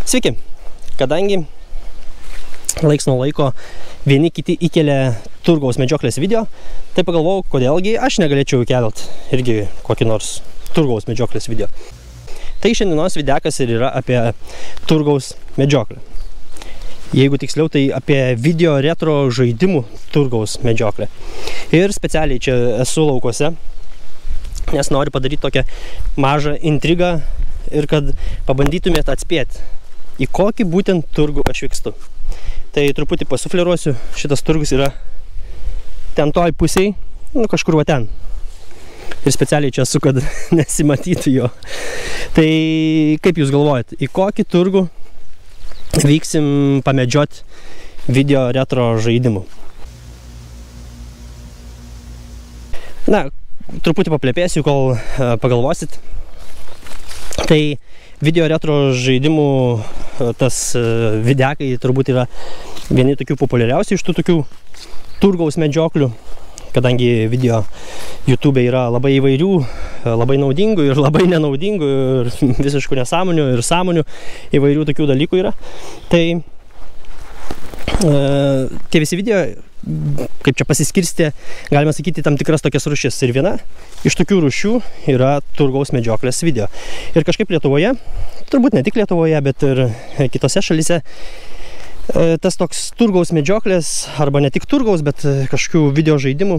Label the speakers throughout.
Speaker 1: Sveiki, kadangi laiks nuo laiko vieni kiti įkelia turgaus medžioklės video, tai pagalvojau, kodėlgi aš negalėčiau įkelt irgi kokį nors turgaus medžioklės video. Tai šiandienos videkas ir yra apie turgaus medžioklę. Jeigu tiksliau, tai apie video retro žaidimų turgaus medžioklę. Ir specialiai čia esu laukuose, nes noriu padaryti tokią mažą intrigą ir kad pabandytumėt atspėti, į kokį būtent turgų aš vykstu. Tai truputį pasufleruosiu, šitas turgus yra ten toj pusėj, kažkur va ten. Ir specialiai čia esu, kad nesimatytų jo. Tai kaip jūs galvojat, į kokį turgų vyksim pamedžioti video retro žaidimų? Na, truputį paplėpėsiu, kol pagalvosit. Tai video retro žaidimų tas videkai turbūt yra vieni tokių populiariausių iš tų tokių turgaus medžioklių, kadangi video YouTube yra labai įvairių, labai naudingų ir labai nenaudingų ir visiškų nesąmonių ir sąmonių įvairių tokių dalykų yra. Tai tie visi video, kaip čia pasiskirstė, galima sakyti, tam tikras tokias rūšis. Ir viena iš tokių rūšių yra turgaus medžioklės video. Ir kažkaip Lietuvoje, turbūt ne tik Lietuvoje, bet ir kitose šalyse, tas toks turgaus medžioklės, arba ne tik turgaus, bet kažkokių video žaidimų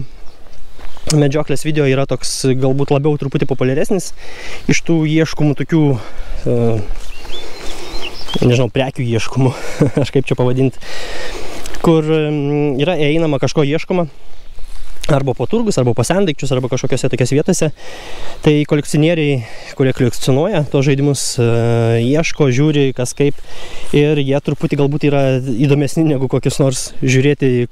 Speaker 1: medžioklės video yra toks galbūt labiau truputį populiaresnis iš tų ieškomų tokių, nežinau, prekių ieškomų, aš kaip čia pavadinti, kur yra einama kažko ieškoma, arba po turgus, arba po sendaikčius, arba kažkokiose tokiose vietose. Tai kolekcionieriai, kurie kolekcionuoja tos žaidimus, ieško, žiūri, kas kaip, ir jie truputį galbūt yra įdomesni negu kokius nors žiūrėti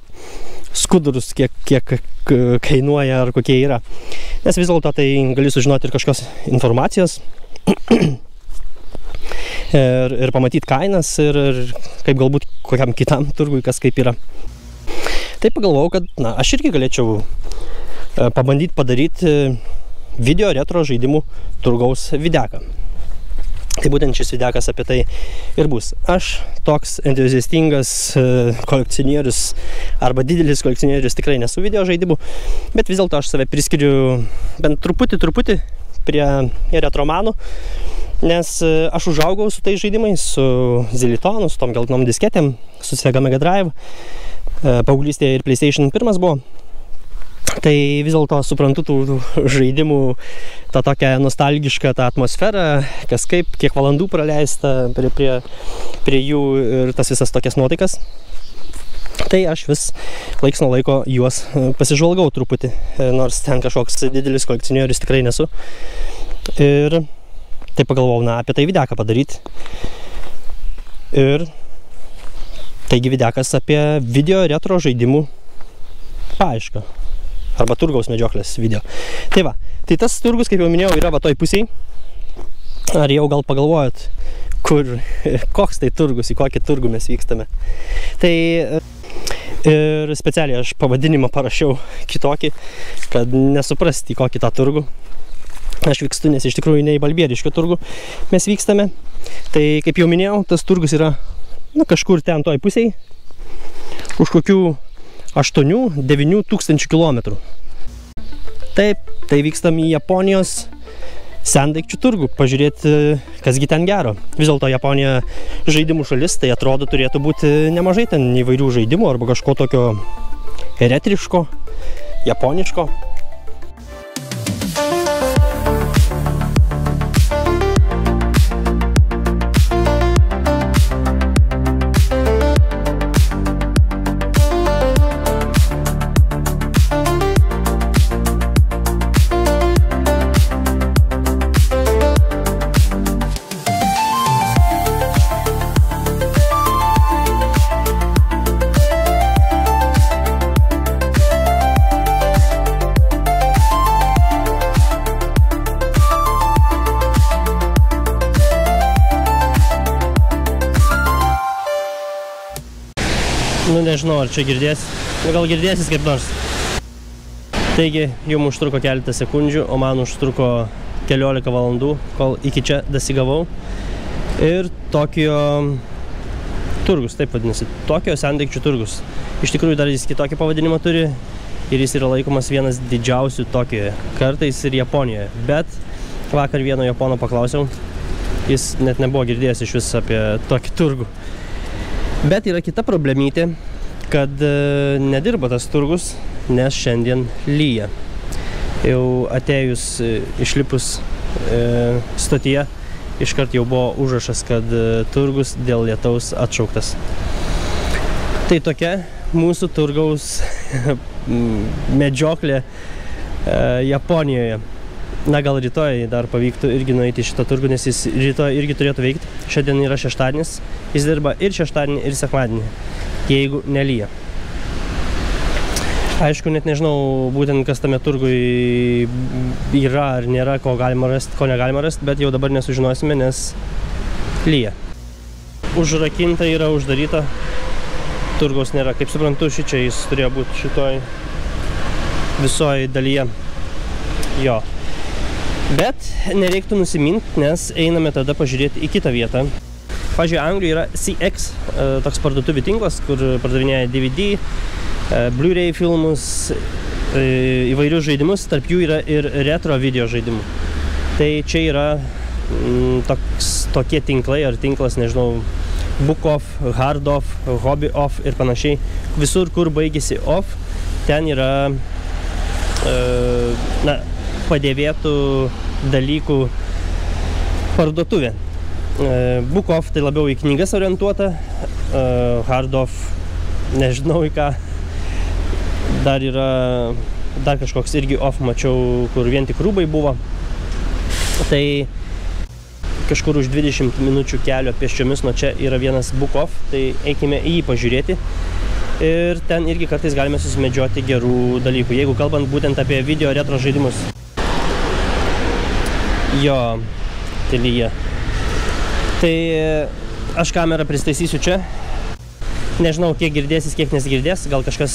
Speaker 1: skudurus, kiek kainuoja ar kokie yra. Nes vis dėlto tai gali sužinoti ir kažkokios informacijos ir pamatyti kainas ir kaip galbūt kokiam kitam turgui kas kaip yra. Tai pagalvojau, kad aš irgi galėčiau pabandyti padaryti video retro žaidimų turgaus videką. Tai būtent šis videkas apie tai ir bus. Aš toks entuziastingas kolekcionierius arba didelis kolekcionierius tikrai nesu video žaidimų, bet vis dėlto aš save priskiriu bent truputį prie retromanų, nes aš užaugau su tais žaidimais, su Zilitonu, su tom geltonom disketėm, su Sega Mega Drive. Paauglystėje ir PlayStation 1 buvo. Tai vis dėlto suprantu tų žaidimų tą tokią nostalgišką tą atmosferą, kas kaip, kiek valandų praleista prie jų ir tas visas tokias nuotaikas. Tai aš vis laiks nuo laiko juos pasižvalgau truputį, nors ten kažkoks didelis kolekcionierius tikrai nesu. Ir tai pagalvojau, apie tai videką padaryti. Ir taigi videkas apie video retro žaidimų paiešką arba turgaus medžioklės video. Tai va, tai tas turgus, kaip jau minėjau, yra va toj pusėj. Ar jau gal pagalvojot, koks tai turgus, į kokį turgų mes vykstame. Tai ir specialiai aš pavadinimą parašiau kitokį, kad nesuprasti, į kokį tą turgų aš vykstu, nes iš tikrųjų ne į Balbieriškio turgų mes vykstame. Tai kaip jau minėjau, tas turgus yra kažkur ten toj pusėj, už kokių 8–9 tūkstančių kilometrų. Taip, tai vykstam į Japonijos sendaikčių turgų, pažiūrėti, kasgi ten gero. Vis dėlto Japonija žaidimų šalis, tai atrodo turėtų būti nemažai ten įvairių žaidimų arba kažko tokio retriško, japoniško. Nežinau, ar čia girdės. Gal girdėsis kaip nors. Taigi, jums užtruko keletą sekundžių, o man užtruko keliolika valandų, kol iki čia dasigavau. ir Tokijo turgus, taip vadinasi, Tokijo sendaikčių turgus. Iš tikrųjų dar jis kitokį pavadinimą turi ir jis yra laikomas vienas didžiausių Tokijoje, kartais ir Japonijoje. Bet vakar vieno japono paklausiau, jis net nebuvo girdėjęs iš vis apie tokį turgų. Bet yra kita problemytė, kad nedirba tas turgus, nes šiandien lyja. Jau atėjus, išlipus stotyje, iškart jau buvo užrašas, kad turgus dėl lietaus atšauktas. Tai tokia mūsų turgaus medžioklė Japonijoje. Na, gal rytoj dar pavyktų irgi nueiti šitą turgų, nes jis rytoj irgi turėtų veikti. Šiandien yra šeštadienis, jis dirba ir šeštadienį, ir sekmadienį, jeigu nelyja. Aišku, net nežinau būtent, kas tame turgui yra ar nėra, ko galima rasti, ko negalima rasti, bet jau dabar nesužinosime, nes lyja. Užrakinta yra uždaryta, turgaus nėra. Kaip suprantu, šičia jis turėjo būti šitoj visoje dalyje. Jo. Bet nereiktų nusiminti, nes einame tada pažiūrėti į kitą vietą. Pavyzdžiui, Anglijoje yra CX, toks parduotuvių tinklas, kur pardavinėja DVD, Blu-ray filmus, įvairius žaidimus, tarp jų yra ir retro video žaidimų. Tai čia yra tokie tinklai, ar tinklas, nežinau, Book Off, Hard Off, Hobby Off ir panašiai. Visur, kur baigėsi off, ten yra padėvėtų dalykų parduotuvė. Book Off tai labiau į knygas orientuota, Hard Off nežinau į ką. Dar yra dar kažkoks irgi off, mačiau, kur vien tik rūbai buvo. Tai kažkur už 20 minučių kelio pėsčiomis nuo čia yra vienas Book Off, tai eikime į jį pažiūrėti. Ir ten irgi kartais galime susimedžioti gerų dalykų, jeigu kalbant būtent apie video retro žaidimus. Jo, tai lyja. Tai aš kamerą pristaisysiu čia. Nežinau, kiek girdėsis, kiek nesigirdės. Gal kažkas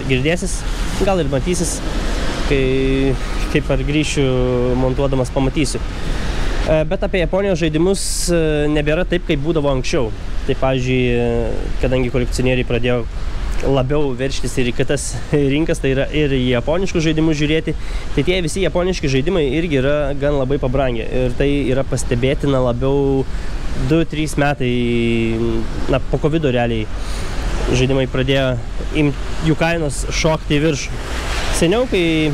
Speaker 1: girdėsis, gal ir matysis. Kaip ar grįšiu montuodamas, pamatysiu. Bet apie Japonijos žaidimus nebėra taip, kaip būdavo anksčiau. Tai, pavyzdžiui, kadangi kolekcionieriai pradėjo labiau verštis ir į kitas rinkas, tai yra ir į japoniškus žaidimus žiūrėti, tai tie visi japoniški žaidimai irgi yra gan labai pabrangę. Ir tai yra pastebėtina labiau 2-3 metai, na, po COVID realiai žaidimai pradėjo jų kainos šokti į viršų. Seniau, kai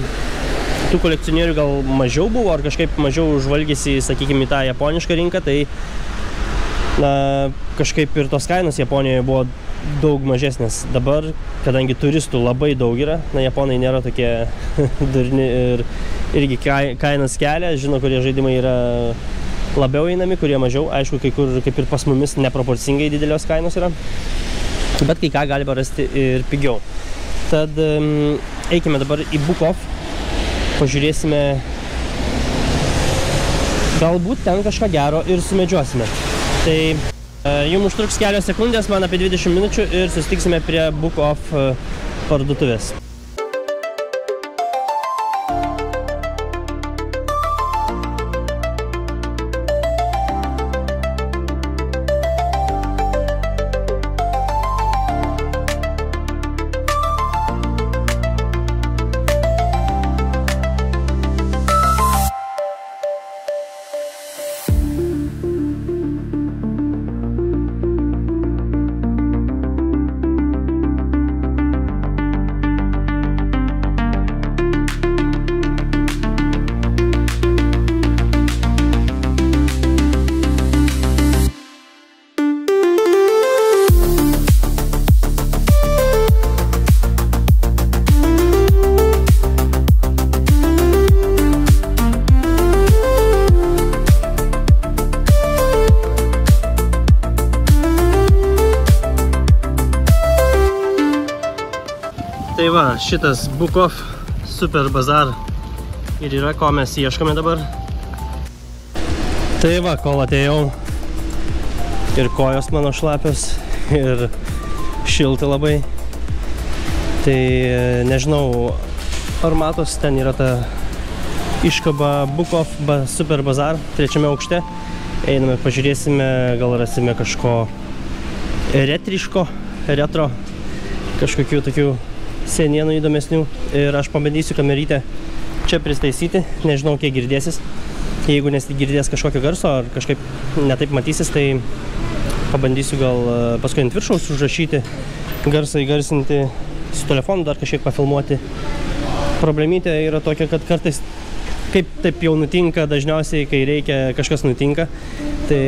Speaker 1: tų kolekcionierių gal mažiau buvo, ar kažkaip mažiau žvalgėsi, sakykime, į tą japonišką rinką, tai na, kažkaip ir tos kainos Japonijoje buvo daug mažesnės. Dabar, kadangi turistų labai daug yra, na, japonai nėra tokie durni ir irgi kainas kelia, žino, kurie žaidimai yra labiau einami, kurie mažiau. Aišku, kai kur, kaip ir pas mumis, neproporcingai didelios kainos yra, bet kai ką galima rasti ir pigiau. Tad eikime dabar į Book Off, pažiūrėsime, galbūt ten kažką gero ir sumedžiosime. Tai jums užtruks kelios sekundės, man apie 20 minučių ir susitiksime prie Book Off parduotuvės. Tai va, šitas Book Off Super Bazaar ir yra, ko mes ieškome dabar. Tai va, kol atėjau ir kojos mano šlapios ir šilta labai. Tai nežinau, ar matos, ten yra ta iškaba Book Off Super Bazaar, 3. aukšte. Einame, pažiūrėsime, gal rasime kažko retro, kažkokių tokių senienų įdomesnių. Ir aš pabandysiu kamerytę čia pristaisyti, nežinau, kiek girdėsis. Jeigu nesigirdės kažkokio garso ar kažkaip netaip matysis, tai pabandysiu gal paskui ant viršaus užrašyti, garsą įgarsinti, su telefonu dar kažkiek pafilmuoti. Problemytė yra tokia, kad kartais, kaip taip jau nutinka, dažniausiai, kai reikia, kažkas nutinka, tai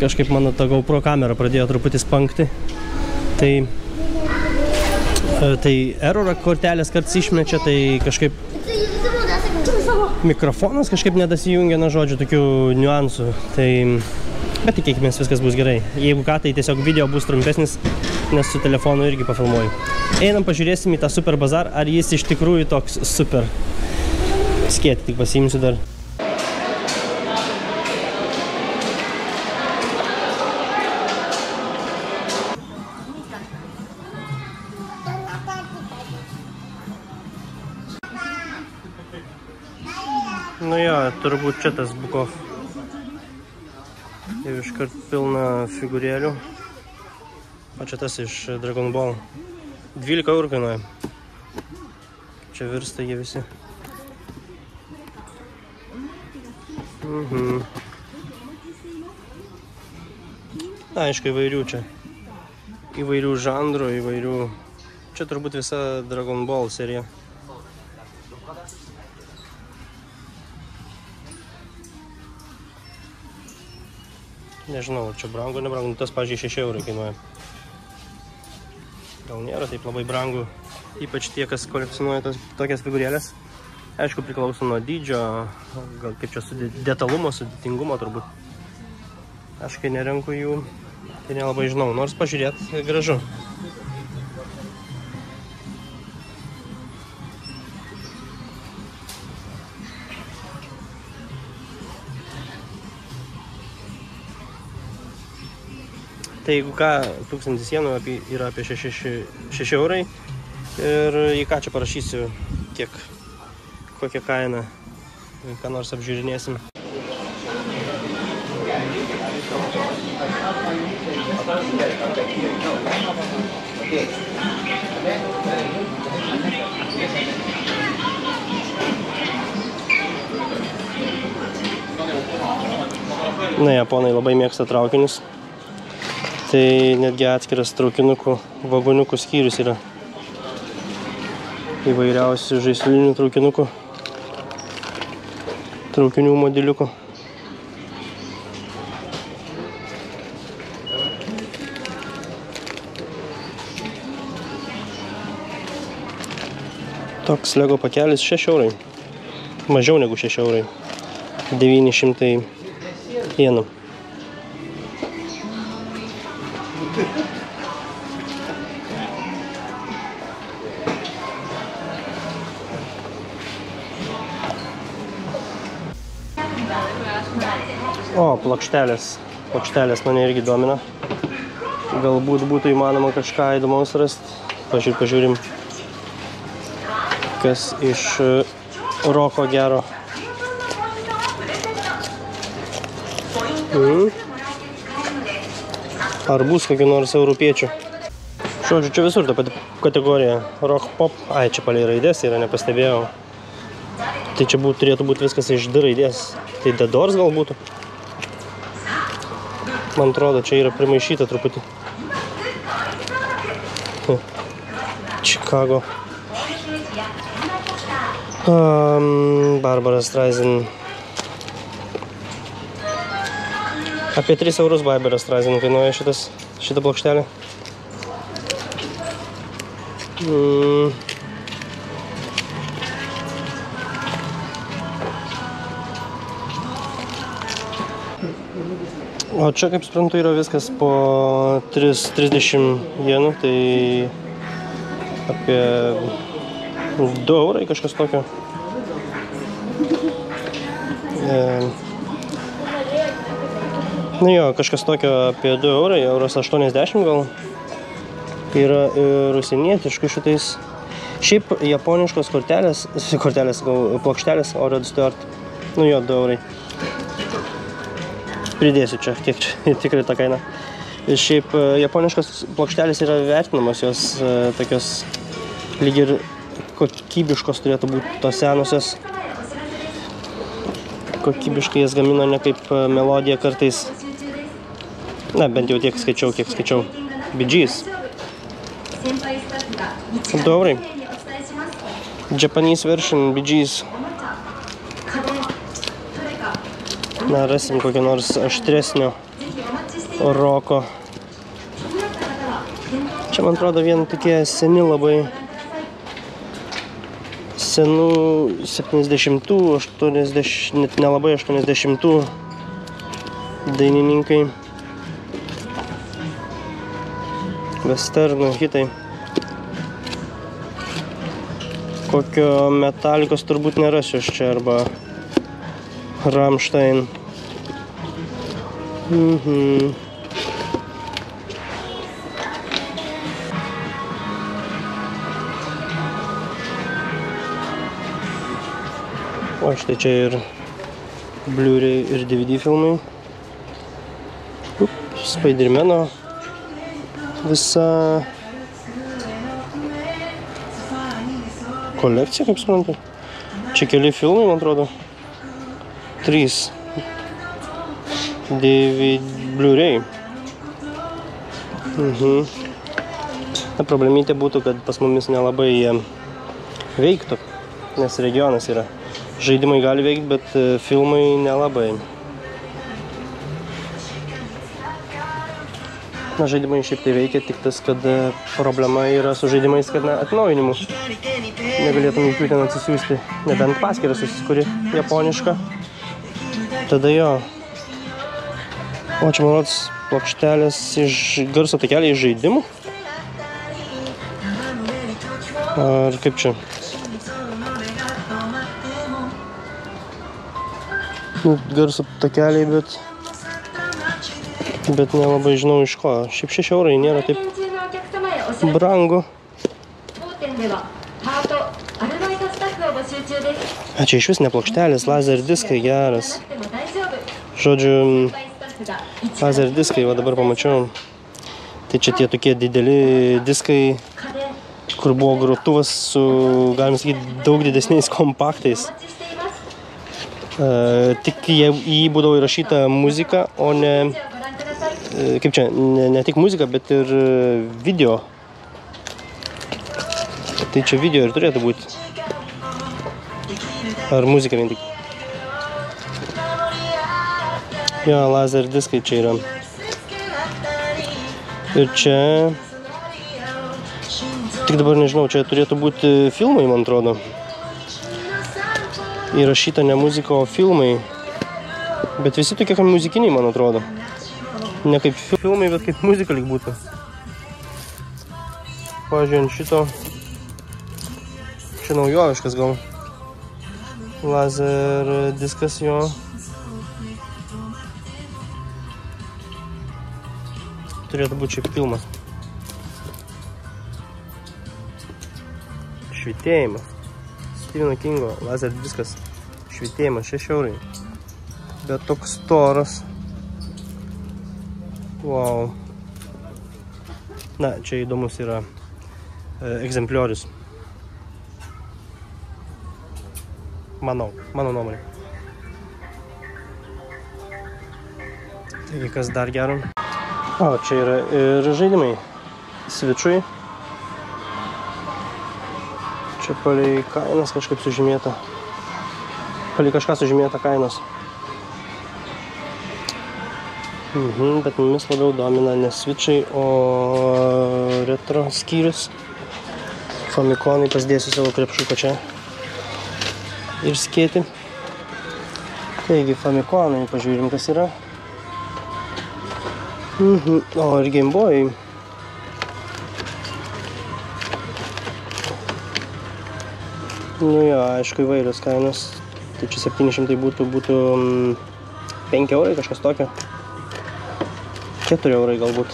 Speaker 1: kažkaip mano ta GoPro kamera pradėjo truputį spankti. Tai error kortelės kartais išmečia, tai kažkaip mikrofonas kažkaip nedasijungia, na žodžiu, tokių niuansų. Bet tikėkimės, viskas bus gerai. Jeigu ką, tai tiesiog video bus trumpesnis, nes su telefonu irgi pafilmuoju. Einam, pažiūrėsim į tą Super Bazar, ar jis iš tikrųjų toks super. Skėtį tik pasiimsiu dar. Nu jo, turbūt čia tas Bukov. Ir iškart pilna figūrėlių. O čia tas iš Dragon Ball. 12 eurų kainuoja. Čia virsta jie visi. Na, aišku, įvairių čia. Įvairių žanrų, įvairių. Čia turbūt visa Dragon Ball serija. Nežinau, čia brangu, nebrangu, tas, pavyzdžiui, 6 eurų kainuoja. Gal nėra taip labai brangu, ypač tie, kas kolekcionuoja tokias figūrėlės. Aišku, priklauso nuo dydžio, gal kaip čia detalumo, sudėtingumo turbūt. Aš kai nerenku jų, tai nelabai žinau, nors pažiūrėt gražu. Tai jeigu ką, 1000 jenų yra apie 6 eurai. Ir į ką čia parašysiu, kokią kainą, ką nors apžiūrinėsim. Na, japonai labai mėgsta traukinius. Tai netgi atskiras traukinukų, vagoniukų skyrius yra. Įvairiausių žaislinių traukinukų, traukinių modeliukų. Toks Lego pakelis 6 eurai. Mažiau negu 6 eurai. 900 jenų. O, plokštelės. Plokštelės mane irgi domina. Galbūt būtų įmanoma kažką įdomaus rasti. Pažiūrim, kas iš roko gero. Ar bus kokių nors europiečių? Žodžiu, čia visur ta pati kategorija. Rock pop. Ai, čia palei raidės yra, nepastebėjau. Tai čia turėtų būti viskas iš D raidės. Tai The Doors gal būtų. Man atrodo, čia yra primaišyta truputį. Chicago. Barbara Streisand. Apie 3 eurus Barbara Streisand kainuoja šitą plokštelę. O čia, kaip suprantu, yra viskas po 30 jenų, tai apie 2 eurai kažkas tokio. Nu jo, kažkas tokio apie 2 eurai, euros 80 gal. Yra ir užsienietiškų šitais. Šiaip japoniškos plokštelės, Red Stewart. Nu jo, 2 eurai. Pridėsiu čia, kiek čia tikrai ta kaina. Ir šiaip japoniškos plokštelės yra vertinamos, jos tokios lyg ir kokybiškos turėtų būti tos senosios. Kokybiškai jas gamino ne kaip melodija kartais. Na, bent jau tiek skaičiau. Bee Gees. Dobrai. Japanese version Bee Gees. Na, rasim kokį nors aštresnio roko. Čia, man atrodo, vien tokie seni labai senų 70-ų, 80, net nelabai 80-ų dainininkai. Westernų hitai. Kokio Metallicos turbūt nerasiu aš čia, arba Rammstein. O štai čia ir Blu-ray ir DVD filmai. Spidermano visa kolekcija, kaip suprantu. Čia keli filmai, man atrodo. 3 DVD Blu-ray. Ta problemytė būtų, kad pas mumis nelabai jie veiktų, nes regionas yra. Žaidimai gali veikti, bet filmai nelabai. Na, žaidimai šiaip tai veikia, tik tas, kad problema yra su žaidimais, kad atnaujinimu negalėtum jokių ten atsisiųsti, nebent paskyrą susikuri japonišką. Tada jo. O čia, man rodos, plokštelės iš garso takelį iš žaidimų? Ar kaip čia? Garso takeliai, bet nelabai žinau iš ko. Šiaip 6 eurai nėra taip brangu. A, čia iš vis ne plokštelės, laser diskai geras. Žodžiu, laser diskai, va dabar pamačiau. Tai čia tie tokie dideli diskai, kur buvo grotuvas su, galim sakyti, daug didesniais kompaktais. Tik į jį būdavo įrašyta muzika, o ne, kaip čia, ne tik muzika, bet ir video. Tai čia video ir turėtų būti. Ar muzika vien tik. Jo, laser diskai čia yra. Ir čia, tik dabar nežinau, čia turėtų būti filmai, man atrodo. Įrašyta ne muzika, o filmai. Bet visi tokie kaip muzikiniai, man atrodo. Ne kaip filmai, bet kaip muzika lyg būtų. Pavyzdžiui, ant šito. Čia naujoviškas gal. Laser diskas jo. Turėtų būti šiaip filmas. Švitėjimas. Stepheno Kingo laser diskas. Švitėjimas 6 eurai. Bet toks storas. Wow. Na, čia įdomus yra egzempliorius. Mano nuomonė. Taigi, kas dar gero? O, čia yra ir žaidimai. Switchui. Čia palei kainas kažkaip sužymėta. Palei kažką sužymėta kainos. Bet mumis labiau domina ne Switchai, o retro skyrius. Famikonai pasidėsiu savo krepšuką čia. Ir skėti. Taigi, Famikonai, pažiūrim, kas yra. O, ir Game Boy. Nu jo, aišku, įvairios kainos. Tai čia 700 būtų 5 eurai, kažkas tokio. 4 eurai galbūt.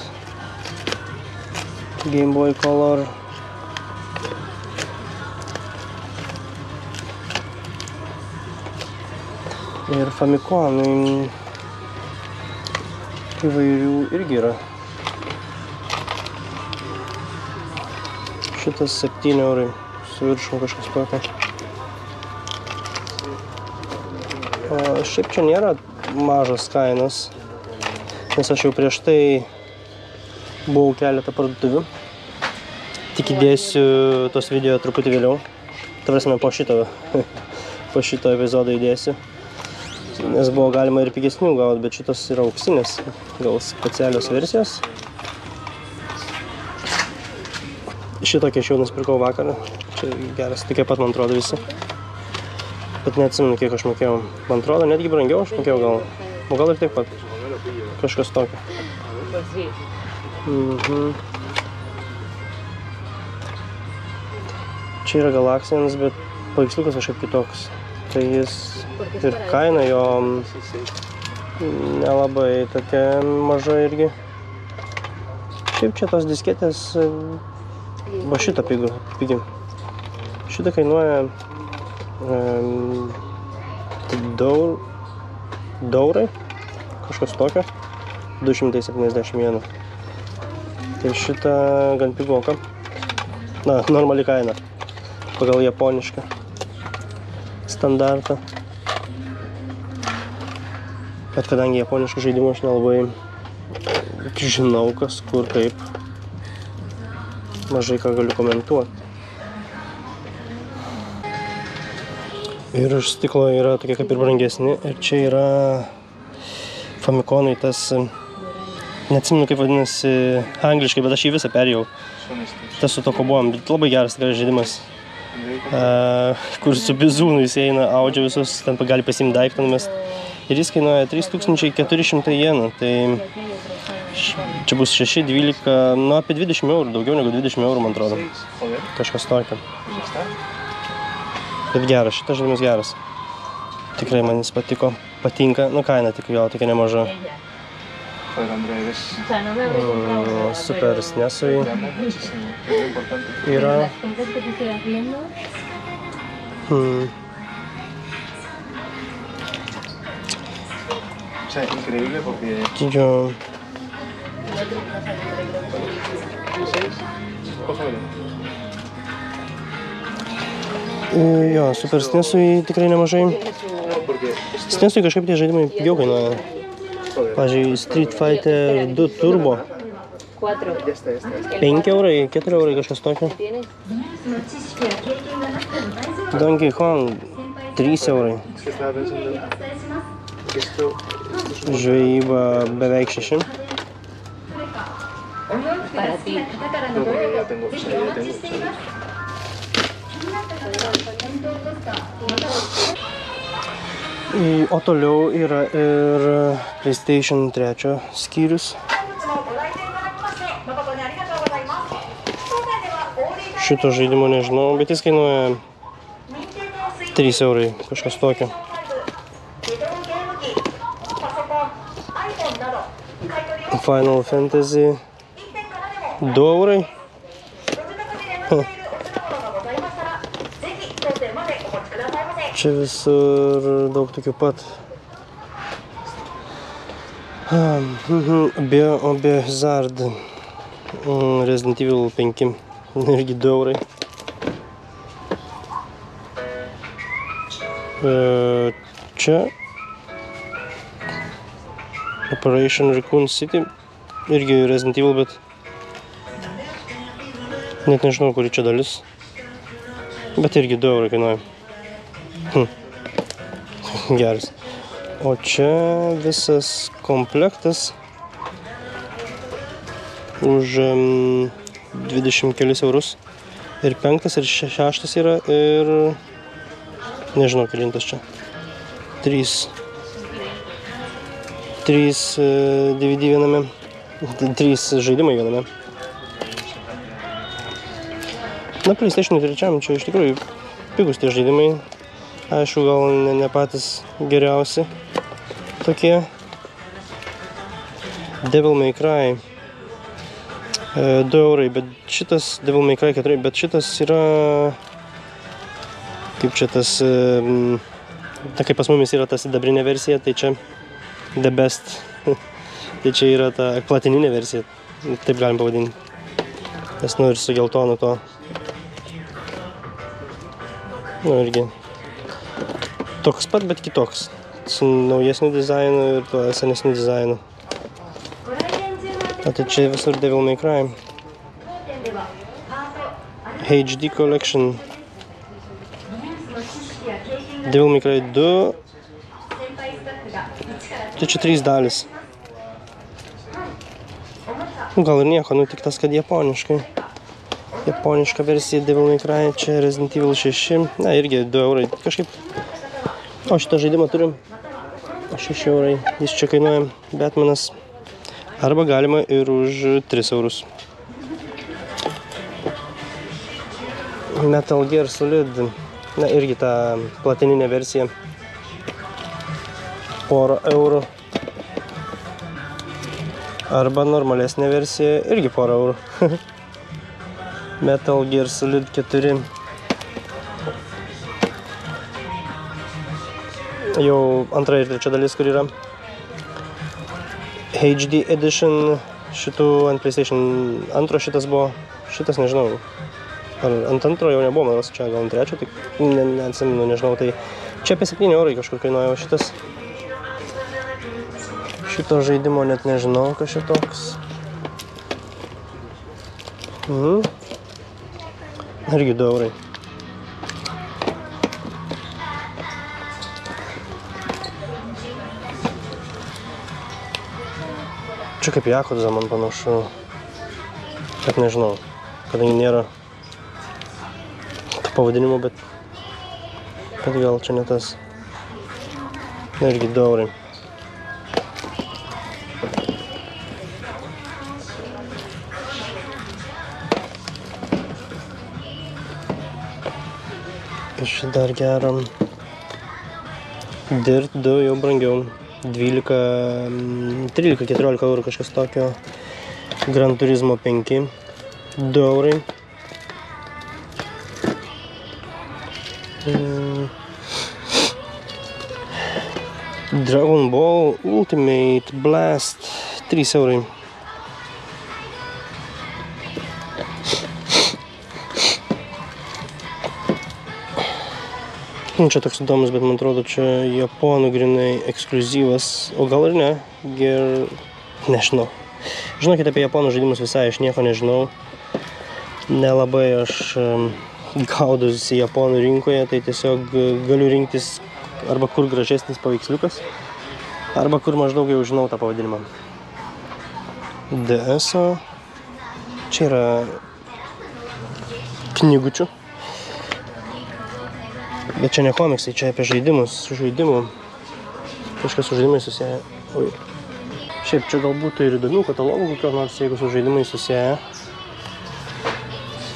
Speaker 1: Game Boy Color. Ir Famikonai. Įvairių irgi yra. Šitas 7 eurai su viršum kažkas tokio. Šiaip čia nėra mažas kainos, nes aš jau prieš tai buvau keletą parduotuvių. Tik įdėsiu tos video truputį vėliau. Ta prasme, po šito epizodo įdėsiu. Nes buvo galima ir pigesnių gauti, bet šitos yra auksinės. Gal specialios versijos. Šitokį aš jau nusipirkau vakarą. Čia geras, tokie pat man atrodo visi. Bet neatsimenu, kiek aš mokėjau. Man atrodo, netgi brangiau aš mokėjau gal. O gal ir taip pat. Kažkas tokio. Čia yra Galaxians, bet paveiksliukas kažkaip kitoks. Tai jis ir kaina jo nelabai tokia maža irgi. Šiaip čia tos disketės, va šitą pigi. Šitą kainuoja daurai, kažkas tokio, 271. Tai šitą gan pigoka. Na, normali kaina, pagal japonišką standartą. Bet kadangi japoniškų žaidimų aš nelabai žinau, kas, kur, kaip, mažai ką galiu komentuoti. Ir iš stiklo yra tokie kaip ir brangesni. Ir čia yra Famiconai tas, neatsimenu kaip vadinasi angliškai, bet aš jį visą perėjau. Tas su to kobuom, bet labai geras tikrai žaidimas. Kur su bizūnu jis eina, audžia visus, ten gali pasiimti daiktą numest. Ir jis kainuoja 3400 jenų, tai čia bus 6, 12, nu apie 20 eurų, daugiau negu 20 eurų, man atrodo. Kažkas tokio. Bet geras, šitas žaidimas geras. Tikrai man jis patinka, nu kaina tik jo, tokia nemaža. Super SNESui yra. Didžio. Jo, Super SNESui tikrai nemažai. SNESui kažkaip tie žaidimai pigiau kainuoja. Pavyzdžiui, Street Fighter 2 Turbo. 5 eurai, 4 eurai kažkas tokio. Donkey Kong 3 eurai. Žvejyba beveik 6. O toliau yra ir PlayStation 3 skyrius. Šito žaidimo nežinau, bet jis kainuoja 3 eurai, kažkas tokio. Final Fantasy 2 eurai. Čia visur daug tokių pat. Biohazard Resident Evil 5. Irgi 2 eurai. Čia Operation Raccoon City. Irgi Resident Evil, bet net nežinau, kuri čia dalis. Bet irgi 2 eurai kainuoja. Geras. O čia visas komplektas už 20 kelis eurus. Ir 5 ir 6 yra ir nežinau, kelintas čia. 3 DVD viename. 3 žaidimai viename. Na, PlayStation 3 čia iš tikrųjų pigus tie žaidimai. Aišku, gal ne patys geriausi tokie. Devil May Cry 2 eurai, bet šitas Devil May Cry 4, bet šitas yra kaip čia tas, kaip pas mumis yra ta sidabrinė versija, tai čia the best Tai čia yra ta platininė versija, taip galim pavadinti. Nes nu ir su geltonu to. Nu irgi toks pat, bet kitoks. Su naujesniu dizainu ir tuo senesniu dizainu. O tai čia visur Devil May Cry. HD Collection. Devil May Cry 2. Tai čia 3 dalis. Gal ir nieko, nu tik tas, kad japoniškai. Japoniška versija Devil May Cry, čia Resident Evil 6. Na, irgi 2 eurai. Kažkaip. O šitą žaidimą turim 6 eurai. Jis čia kainuoja Batmanas. Arba galima ir už 3 eurus. Metal Gear Solid. Na, irgi ta platininė versija. Porą eurų. Arba normalesnė versija. Irgi porą eurų. Metal Gear Solid 4. Jau antra ir trečia dalis, kur yra. HD Edition šitų ant PlayStation 2 šitas buvo. Šitas nežinau. Ar ant antro jau nebuvo, manos čia gal ant trečio, tik neatsimenu, nežinau. Tai čia apie 7 eurai kažkur kainuoja šitas. Šito žaidimo net nežinau, kas šitoks. Irgi 2 eurai. Čia kaip Yakuza man panašu. Bet nežinau, kadangi nėra pavadinimo, bet gal čia ne tas. Irgi 2 eurai. Iš dar geram. Dirt 2 jau brangiau. 13-14 eurų kažkas tokio. Gran Turismo 5. 2 eurai. Dragon Ball Ultimate Blast 3 eurai. Čia toks įdomus, bet man atrodo, čia japonų grinai ekskliuzyvas, o gal ir ne, nežinau. Žinokit, apie japonų žaidimus visai aš nieko nežinau. Nelabai aš gaudusi japonų rinkoje, tai tiesiog galiu rinktis arba kur gražesnis paveiksliukas, arba kur maždaug jau žinau tą pavadinimą. DS-o. Čia yra knygučių. Bet čia ne komiksai, čia apie žaidimus, su žaidimu. Kažkas su žaidimai susiję. Oi. Šiaip čia galbūt ir įdomių katalogų kokio nors, jeigu su žaidimai susiję.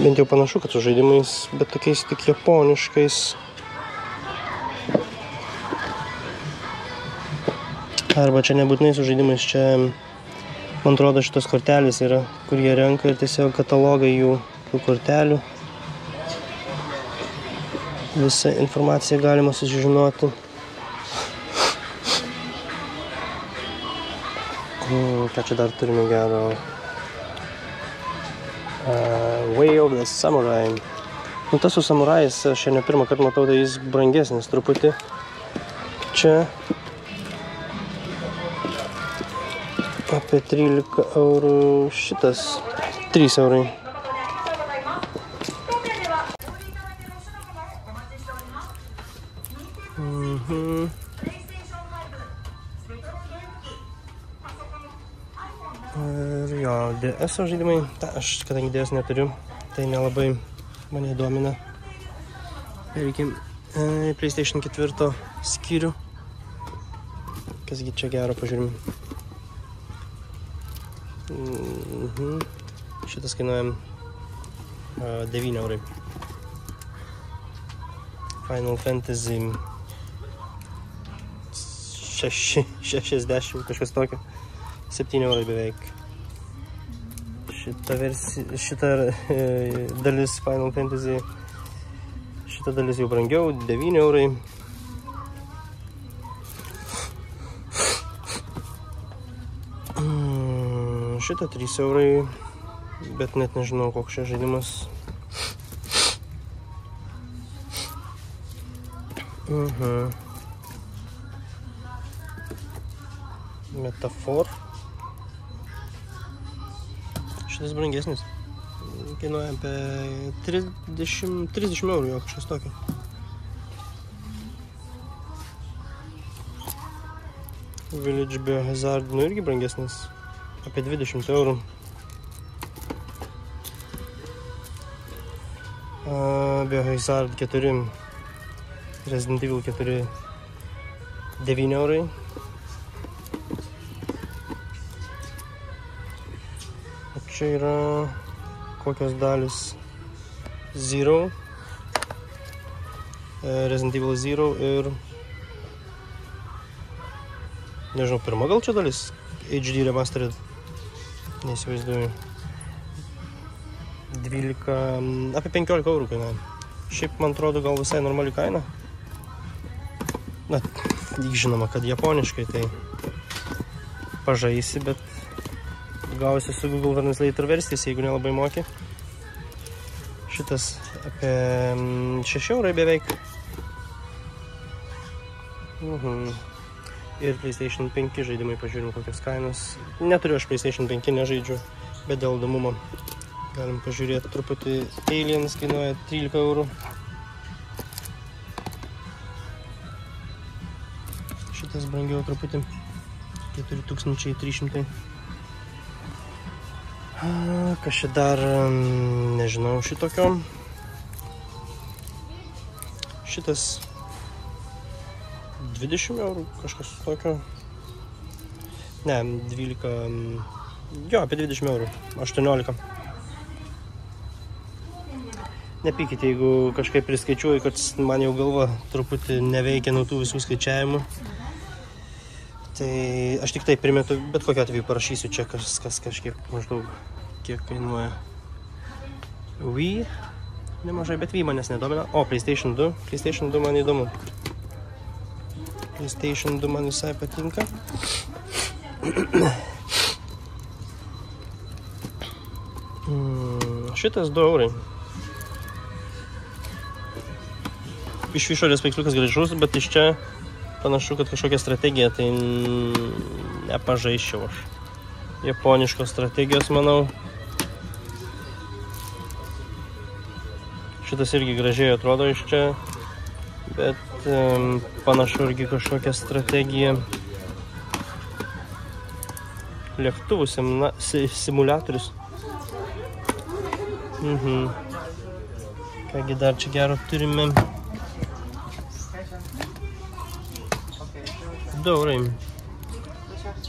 Speaker 1: Bent jau panašu, kad su žaidimais, bet tokiais tik japoniškais. Arba čia nebūtinai su žaidimais, čia, man atrodo, šitos kortelės yra, kur jie renka ir tiesiog katalogai jų kortelių. Visą informaciją galima susižinoti. Ką čia dar turime gero? Way of the Samurai. Nu, tas su samurajais, aš čia ne pirmą kartą matau, tai jis brangesnis truputį. Čia apie 13 eurų šitas. 3 eurai. Ir jo, DS-o žaidimai, aš kadangi DS neturiu, tai nelabai mane domina. Reikia PlayStation 4 skyrių. Kasgi čia gero, pažiūrim. Šitas kainuoja 9 eurai. Final Fantasy 60, kažkas tokio. 7 eurai beveik. Šita dalis Final Fantasy, šita dalis jau brangiau, 9 eurai. Šitą 3 eurai, bet net nežinau, koks čia žaidimas. Metafor. Šitas brangesnis. Kainuoja apie 30 eurų, jo, kažkas tokio. Village Biohazard, nu irgi brangesnis. Apie 20 eurų. Biohazard 4. Resident Evil 4. 9 eurai. O čia yra kokios dalis. Zero. Resident Evil 0 ir nežinau, pirma gal čia dalis HD Remastered. Neįsivaizduoju. 12, apie 15 eurų kainuoja. Šiaip, man atrodo, gal visai normali kaina. Na, žinoma, kad japoniškai, tai pažaisi, bet gausi su Google Translator versijas, jeigu nelabai moki. Šitas apie 6 eurai beveik. Ir PlayStation 5 žaidimai, pažiūrim kokias kainas. Neturiu aš PlayStation 5, nežaidžiu, bet dėl įdomumo galim pažiūrėti truputį. Aliens kainuoja 13 eurų. Šitas brangiau truputį, 4300. Kas čia dar, nežinau, šitokio. Šitas 20 eurų, kažkas tokio. Ne, 12, jo, apie 20 eurų, 18. Nepykite, jeigu kažkaip priskaičiuoju, kad man jau galva truputį neveikia nuo tų visų skaičiavimų. Tai aš tik tai primetu, bet kokiu atveju parašysiu čia kažkiek maždaug, kiek kainuoja. Wii, nemažai, bet Wii manęs nedomina. O, PlayStation 2. PlayStation 2 man įdomu. PlayStation 2 man visai patinka. Šitas 2 eurai. Iš išorės paveiksliukas gražus, bet iš čia panašu, kad kažkokia strategija, tai nepažaisčiau aš. Japoniškos strategijos, manau. Šitas irgi gražiai atrodo iš čia, bet panašu irgi kažkokia strategija. Lėktuvų simuliatorius. Kągi dar čia gero turime. 2 eurai.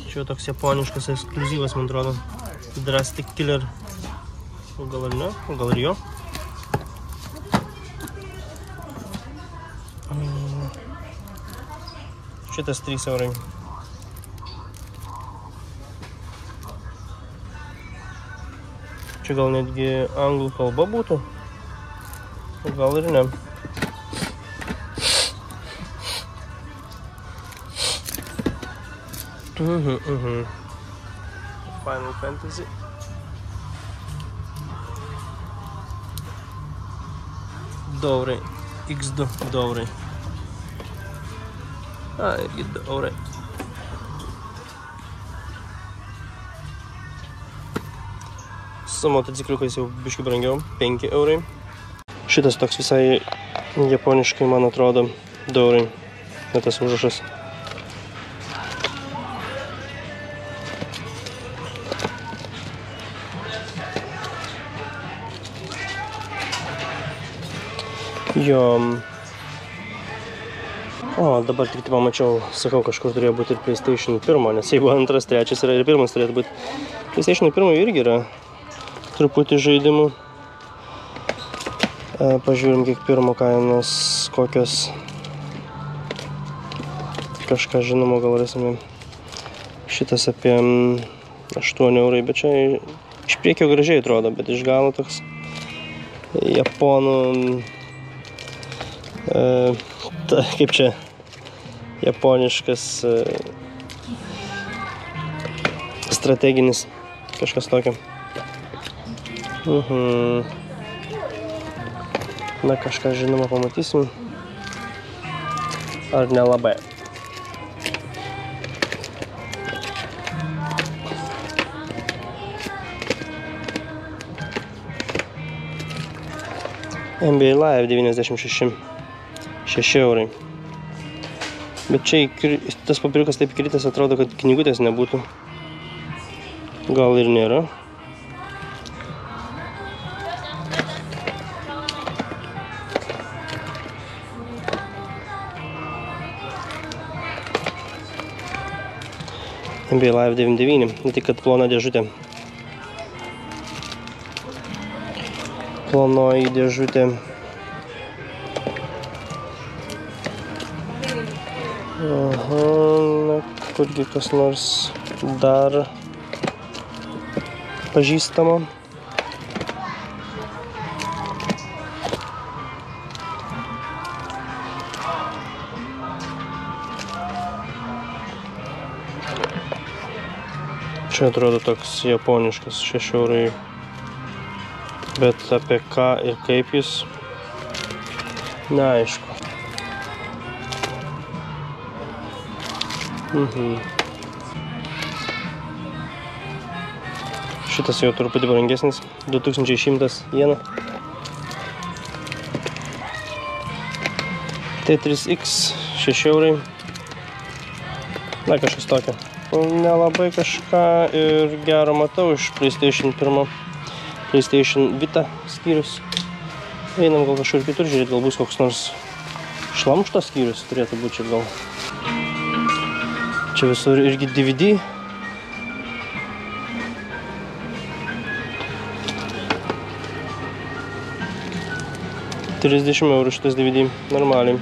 Speaker 1: Čia toks japoniškas ekskliuzyvas, man atrodo. Drastic Killer. O gal ir ne? O gal ir jo? Šitas 3 eurai. Čia gal netgi anglų kalba būtų. O gal ir ne. Final Fantasy. Daurai. X2 daurai. Irgi daurai. Su motocikliukais jau biškai brangiau. 5 eurai. Šitas toks visai japoniškai, man atrodo, daurai. Net tas užrašas. Jo. O, dabar tik pamačiau, sakau, kažkur turėjo būti ir PlayStation 1, nes jeigu 2, 3 yra ir 1 turėtų būti. PlayStation 1 irgi yra truputį žaidimų. Pažiūrim, kiek pirmo kainos, kokios. Kažką žinomo gal rasime. Šitas apie 8 eurai, bet čia iš priekio gražiai atrodo, bet iš galo toks japonų, kaip čia, japoniškas strateginis Kažkas tokio. Na, kažką žinoma pamatysim. Ar nelabai. NBA Live 96 eurai. Bet čia tas popieriukas taip kritęs, atrodo, kad knygutės nebūtų. Gal ir nėra. NBA Live 99, tik kad plona dėžutė. Plonoji dėžutė. Aha, na, kurgi kas nors dar pažįstama. Čia atrodo toks japoniškas 6 eurai. Bet apie ką ir kaip jis, neaišku. Šitas jau truputį brangesnis, 2100 jena. T3X 6 eurai. Na, kažkas tokio. Nelabai kažką ir gero matau iš PlayStation 1. PlayStation Vita skyrius. Einam gal kažkur kitur žiūrėti, gal bus koks nors šlamšto skyrius turėtų būti čia gal. Čia visur irgi DVD. €30 šitas DVD, normaliai.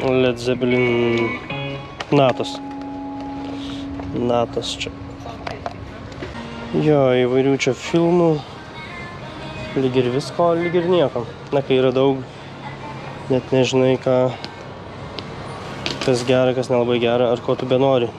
Speaker 1: Led Zeppelin natos. Natos čia. Jo, įvairių čia filmų. Lyg ir visko, lyg ir nieko. Na, kai yra daug, net nežinai, kas gera, kas nelabai gera, ar ko tu benori.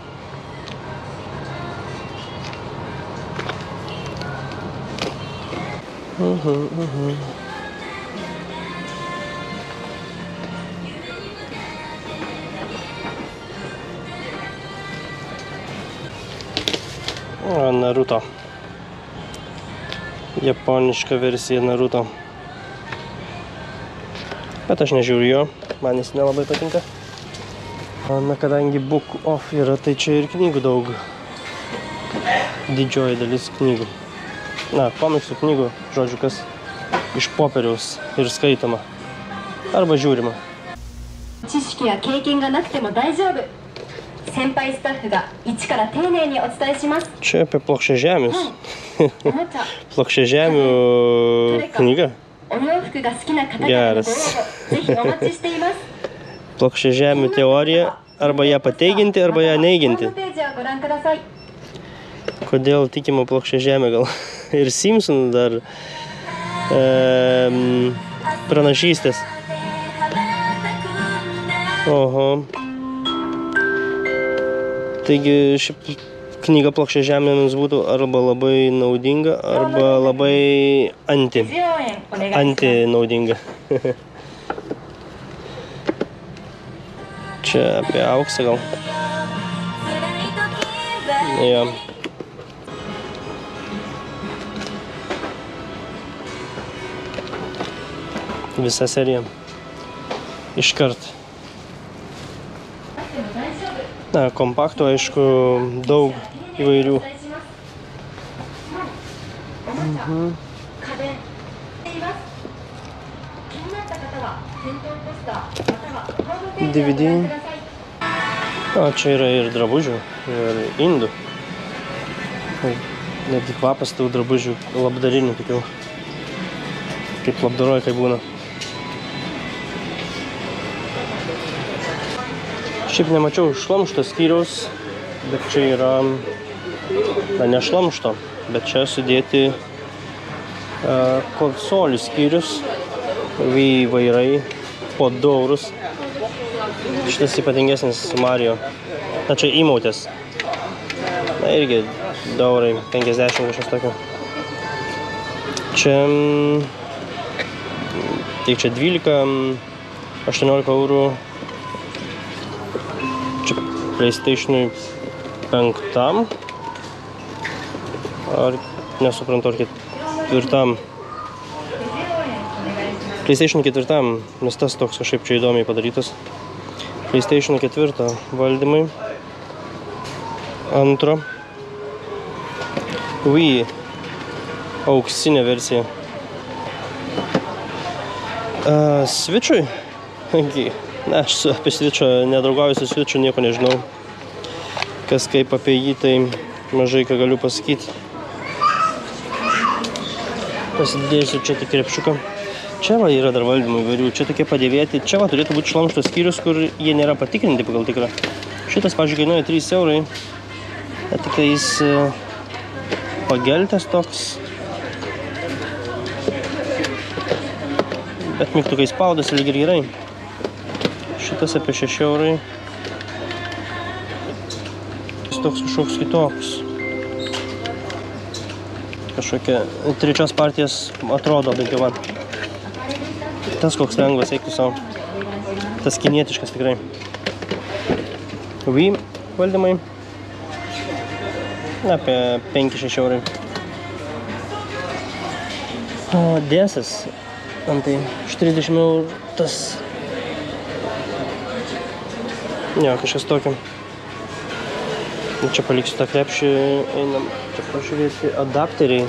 Speaker 1: Naruto. Japoniška versija Naruto. Bet aš nežiūriu jo, man jis nelabai patinka. Na, kadangi Book Off yra, tai čia ir knygų daug. Didžioji dalis knygų. Na, komiksų knygų, žodžiu, kas iš popieriaus ir skaitoma. Arba žiūrima. Čia apie plokščiažemius. Plokščiažemių knyga. Geras. Plokščiažemių teorija. Arba ją pateiginti, arba ją neiginti. Kodėl tikima plokščiažemė gal? Ir Simpsonų dar pranašystės. Oho. Taigi ši knyga plokščiažemėms būtų arba labai naudinga, arba labai anti-naudinga. Čia apie auksą gal. Jo. Visa serija. Iškart. Na, kompaktų, aišku, daug įvairių. DVD. O, čia yra ir drabužių, ir indų. Netgi kvapas tų drabužių labdarinių, tokių. Kaip labdaroja, kaip būna. Šiaip nemačiau šlamšto skyriaus, bet čia yra, na, ne šlamšto, bet čia sudėti konsolių skyrius, įvairai po 2 eurus. Šitas ypatingesnis Mario. Na čia įmautės. Na irgi daurai, 50 kažkas tokio. Čia... Tai čia 12, 18 eurų. Čia PlayStation'ui 5. Ar nesuprantu, ar 4. PlayStation 4, nes tas toks kažkaip čia įdomiai padarytas. PlayStation 4 valdymai. 2. Wii auksinė versija. Switch'ui? Ne, aš apie Switch'ą nedraugauju su Switch'u, nieko nežinau. Kas kaip apie jį, tai mažai ką galiu pasakyti. Pasidėsiu čia tik krepšiuką. Čia va yra dar valdymų įvairių, čia tokie padėvėti. Čia va turėtų būti šlamšto skyrius, kur jie nėra patikrinti pagal tikrą. Šitas, pavyzdžiui, kainuoja 3 eurai. Tik tai jis pageltęs toks. Bet mygtukai spaudas lyg ir gerai. Šitas apie 6 eurai. Jis toks kažkoks kitoks. Kažkokia trečios partijos atrodo bent jau man. Tas koks lengvas, eiktų savo. Tas kinietiškas tikrai. Wii valdymai. Apie 5-6 eurai. O DS'as. Antai, iš 30 eurų tas. Ne, kažkas tokio. Čia paliksiu tą krepšį. Einam čia pažiūrėti adapteriai.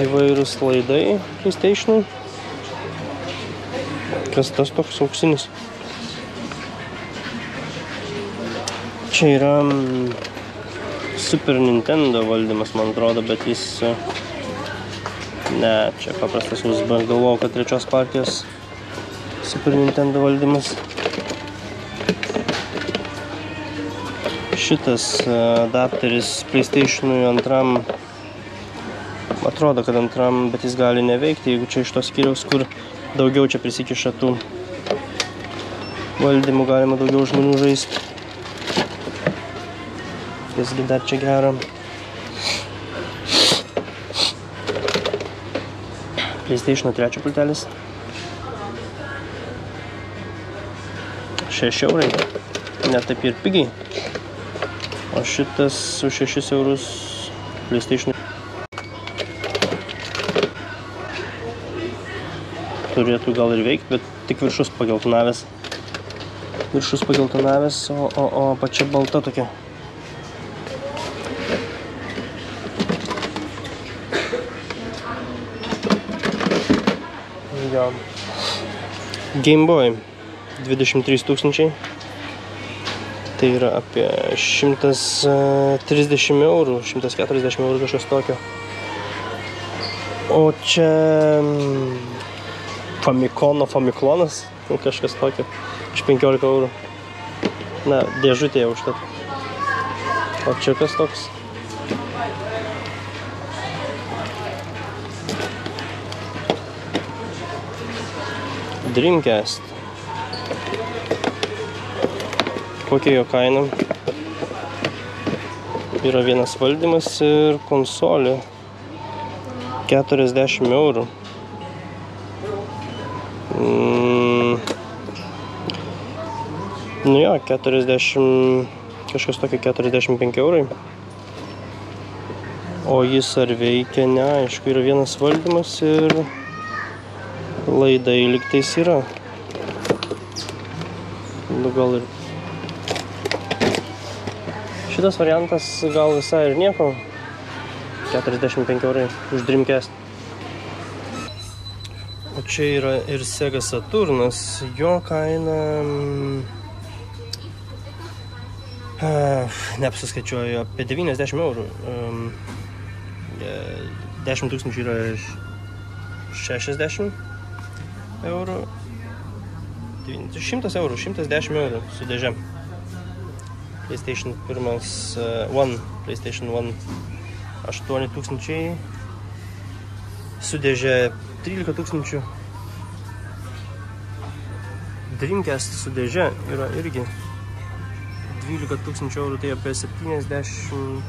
Speaker 1: Įvairūs laidai PlayStation'ui. Kas tas toks auksinis? Čia yra Super Nintendo valdymas, man atrodo, bet jis... Ne, čia paprastas USB. Galvojau, kad trečios partijos Super Nintendo valdymas. Šitas adapteris PlayStation'ui 2. Atrodo, kad 2, bet jis gali neveikti, jeigu čia iš tos skyriaus, kur daugiau čia prisikiša tų valdymų, galima daugiau žmonių žaisti. Kasgi dar čia gera. PlayStation 3 pultelis. 6 eurai. Net taip ir pigiai. O šitas su 6 eurus PlayStation turėtų gal ir veikti, bet tik viršus pageltonavęs. Viršus pageltonavęs, o pačia balta tokia. Jo. Game Boy 23 000. Tai yra apie 130 eurų, 140 eurų kažkas tokio. O čia Famiclonas, kažkas tokio, iš 15 eurų. Na, dėžutėje užtat. O čia kas toks? Dreamcast. Kokia jo kaina? Yra vienas valdymas ir konsolė. 40 eurų. Nu jo, 40, kažkas tokio 45 eurai. O jis ar veikia, neaišku, yra vienas valdymas ir laidai lygtais yra. Nu gal ir... Šitas variantas gal visai ir nieko. 45 eurai už Dreamcast. O čia yra ir Sega Saturnas. Jo kaina... neapsiskaičiuoju, apie 90 eurų. 10 000 yra 60 eurų. 100 eurų, 110 eurų su dėžė. PlayStation 1, PlayStation 1 8 000, su dėžė 13 000. Dreamcast su dėže yra irgi 12 000 eurų, tai apie 70...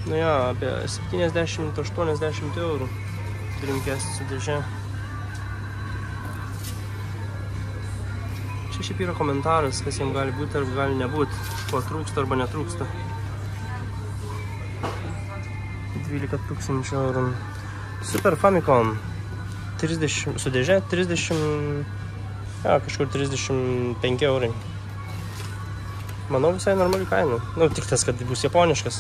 Speaker 1: Nu jo, apie 70-80 eurų Dreamcast su dėže. Čia šiaip yra komentaras, kas jam gali būti arba gali nebūti, ko trūksta arba netrūksta. 12 000 eurų. Super Famicom 30, su dėže 30, ja, kažkur 35 eurai. Manau, visai normali kaina. Nu, tik tas, kad bus japoniškas.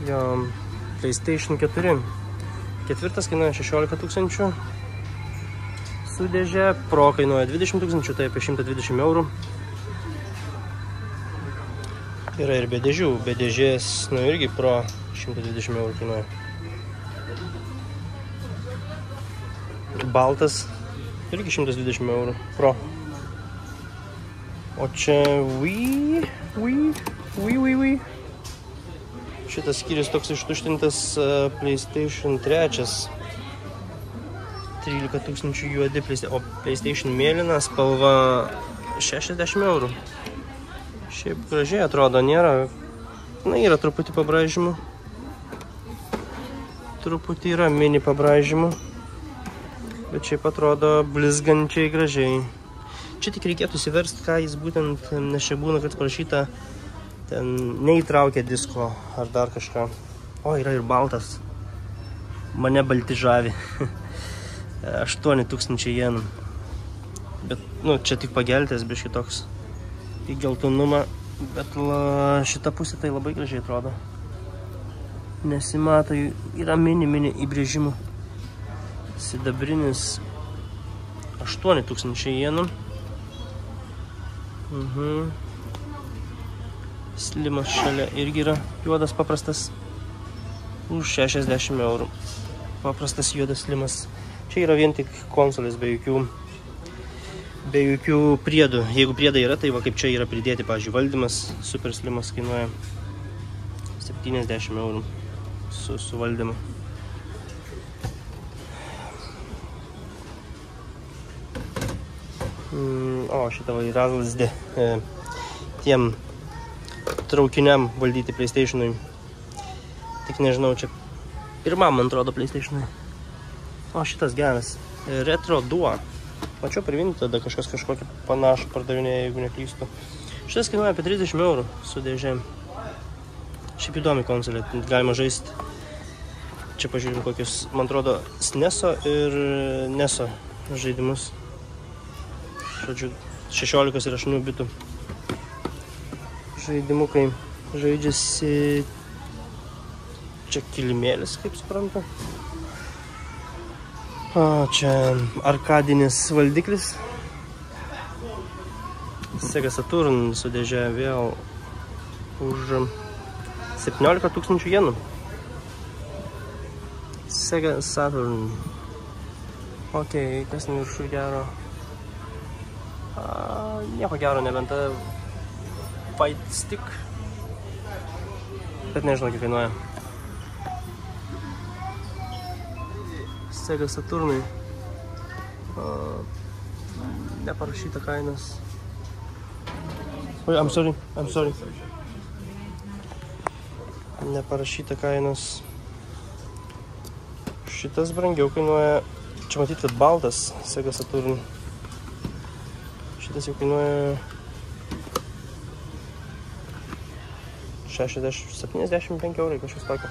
Speaker 1: Jo, PlayStation 4. Ketvirtas kainuoja 16 000. Su dėže Pro kainuoja 20 000, tai apie 120 eurų. Yra ir be dėžių. Be dėžės, nu, irgi Pro 120 eurų kainuoja. Baltas irgi 120 eurų Pro. O čia Wii. Šitas skyrius toks ištuštintas PlayStation 3. 13 000 juodi, o PlayStation mėlyna spalva 60 eurų. Šiaip gražiai atrodo, nėra, na, yra truputį pabraižymų. Truputį yra mini pabraižymų. Bet šiaip atrodo blizgančiai gražiai. Čia tik reikėtų įsiversti, ką jis būtent, nes čia būna, kad parašyta, ten neįtraukia disko ar dar kažką. O, yra ir baltas. Mane balti žavi. 8 000 jenų. Bet, nu, čia tik pageltės, biški toks į geltonumą. Bet šita pusė tai labai gražiai atrodo. Nesimato, yra mini įbrėžimų. Sidabrinis 8 000 jenų. Slimas šalia irgi yra juodas paprastas. Už 60 eurų. Paprastas juodas slimas. Čia yra vien tik konsolės be jokių priedų. Jeigu priedai yra, tai va kaip čia yra pridėti, pavyzdžiui, valdymas. Super slimas kainuoja 70 eurų su valdymu. O, šitą va yra LSD tiem traukiniam valdyti PlayStationui. Tik nežinau, čia pirmam, man atrodo, PlayStationui. O, šitas geras. Retro Duo. Mačiau priminti, tada kažkokį panašų pardavinėje, jeigu neklystu. Šitas kainuoja apie 30 eurų su dėžėm. Šiaip įdomi konsolė, galima žaisti. Čia pažiūrėjau kokius, man atrodo, SNESo ir NESo žaidimus. Žodžiu, 16 ir 8 bitų žaidimukai žaidžiasi. Čia kilimėlis, kaip suprantu. Čia arkadinis valdiklis. Sega Saturn su dėže vėl už 17 000 jenų. Sega Saturn. Ok, kas neviršų gero? Nieko gero, nebent ta Fight Stick. Bet nežinau, kiek kainuoja. Sega Saturnai. Neparašyta kainas. Oi, I'm sorry. Neparašyta kainos. Šitas brangiau kainuoja. Čia matyti, kad baltas Sega Saturn. Šitas jau kainuoja 75 eurai, kažkas tokio.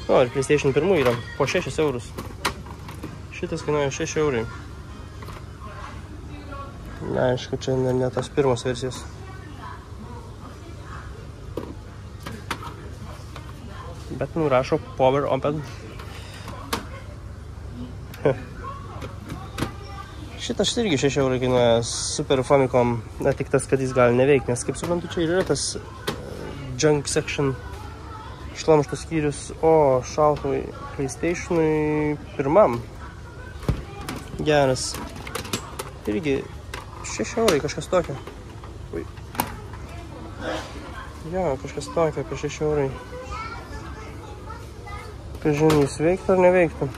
Speaker 1: O, ir PlayStation 1 yra po 6 eurus. Šitas kainuoja 6 eurai. Aišku, čia ne tos pirmos versijos. Bet nurašo Power Open. Šitas irgi 6 eurai kainuoja Super Famicom. Na, tik tas, kad jis gali neveikti, nes kaip suprantu, čia yra tas Junk Section šlamštas skyrius. O, šautuvai PlayStationui 1. Geras. Irgi 6 eurai, kažkas tokio. Ui. Jo, kažkas tokio, apie 6 eurai. Kažin, jis veiktų ar neveiktų.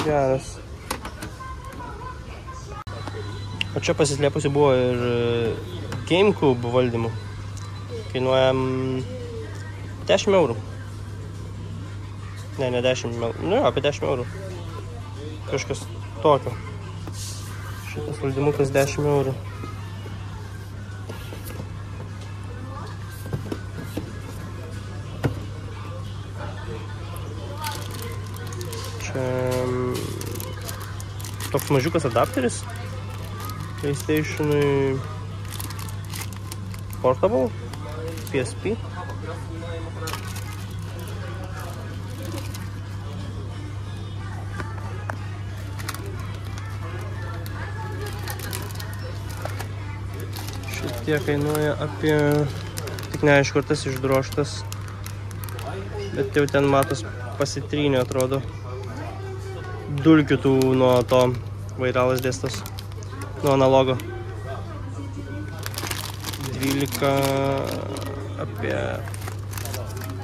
Speaker 1: Geras. O čia pasislėpusi buvo ir GameCube valdymų. Kainuoja 10 eurų. Ne 10 eurų. Nu jo, apie 10 eurų. Kažkas tokio. Šitas valdymukas 10 eurų. Čia toks mažiukas adapteris. PlayStation'ui Portable, PSP. Šitie kainuoja apie, tik neaišku, ar tas išdroštas, bet jau ten matos pasitrynė, atrodo. Dulkių tų nuo to vairalas dėstas, nuo analogo. 12, apie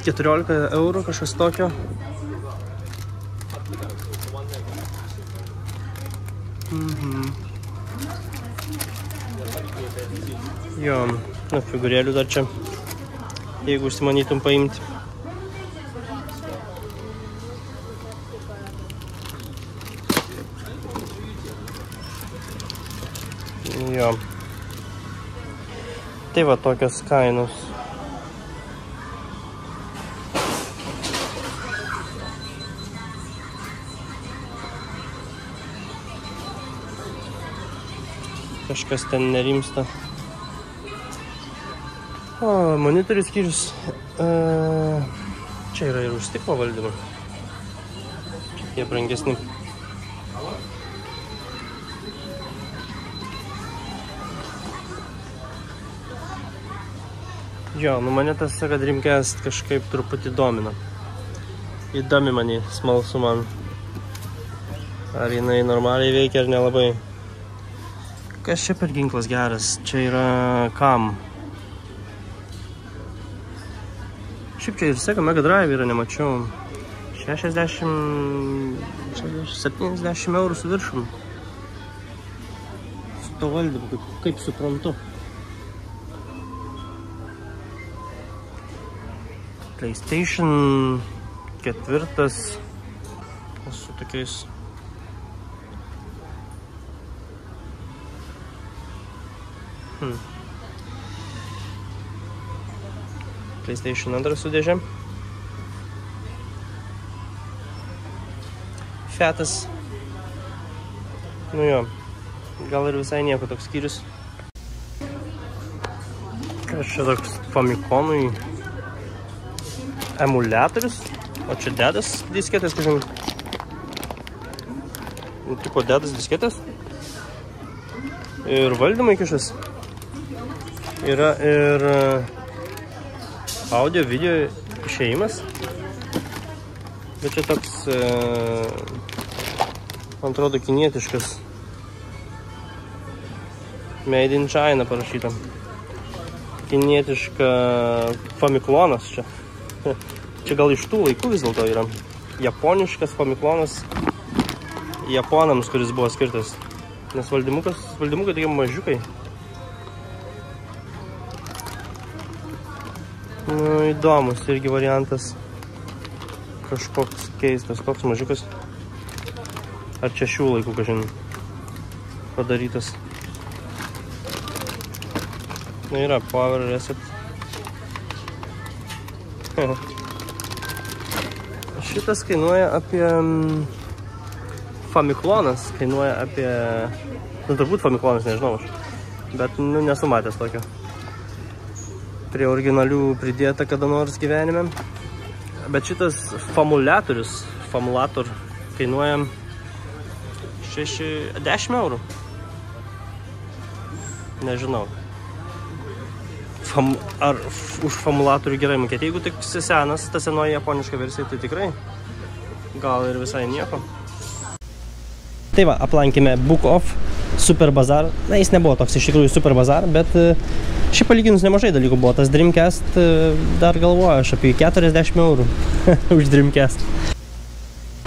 Speaker 1: 14 eurų, kažkas tokio. Jo, nu, figūrėlių dar čia, jeigu užsimanytum paimti. Jo. Tai va, tokios kainos. Kažkas ten nerimsta. O, monitorių skyrius. Čia yra ir už stiklo valdymą. Jie brangesni. Jo, nu mane tas seka Dreamcast kažkaip truputį domina. Įdomi mane, smalsu man. Ar jinai normaliai veikia ar nelabai. Kas čia per ginklas geras? Čia yra kam? Šiaip čia ir Sega Mega Drive yra, nemačiau. 70 eurų su viršum. Su to valdymu, kaip suprantu. PlayStation 4 su tokiais PlayStation 2 su dėžė. Fiatas. Nu jo, gal ir visai nieko toks skyrius. Kas čia toks Famiconui emuliatorius, o čia dedas disketės, kažin. Tipo dedas disketės. Ir valdymai kišas. Yra ir audio, video išėjimas. Bet čia toks, man atrodo, kinietiškas. Made in China parašyta. Kinietiška Famiclonas čia. Čia gal iš tų laikų vis dėlto yra. Japoniškas Famiclonas japonams, kuris buvo skirtas. Nes valdymukai tokie mažiukai. Nu, įdomus irgi variantas. Kažkoks keistas, toks mažiukas. Ar čia šių laikų, kažin, padarytas. Na, yra power reset. Šitas kainuoja apie... Famiclonas kainuoja apie... Nu, turbūt Famiclonas, nežinau aš. Bet, nu, nesu matęs tokio. Prie originalių pridėta kada nors gyvenime. Bet šitas Famulator kainuoja 10 eurų. Nežinau. Ar už Famulatorių gerai mokėti. Jeigu tik senas, ta senoji japoniška versija, tai tikrai gal ir visai nieko. Tai va, aplankėme Book of Super Bazaar. Na, jis nebuvo toks iš tikrųjų Super Bazaar, bet šiaip palyginus nemažai dalykų buvo. Tas Dreamcast dar galvoju aš apie 40 eurų už Dreamcast.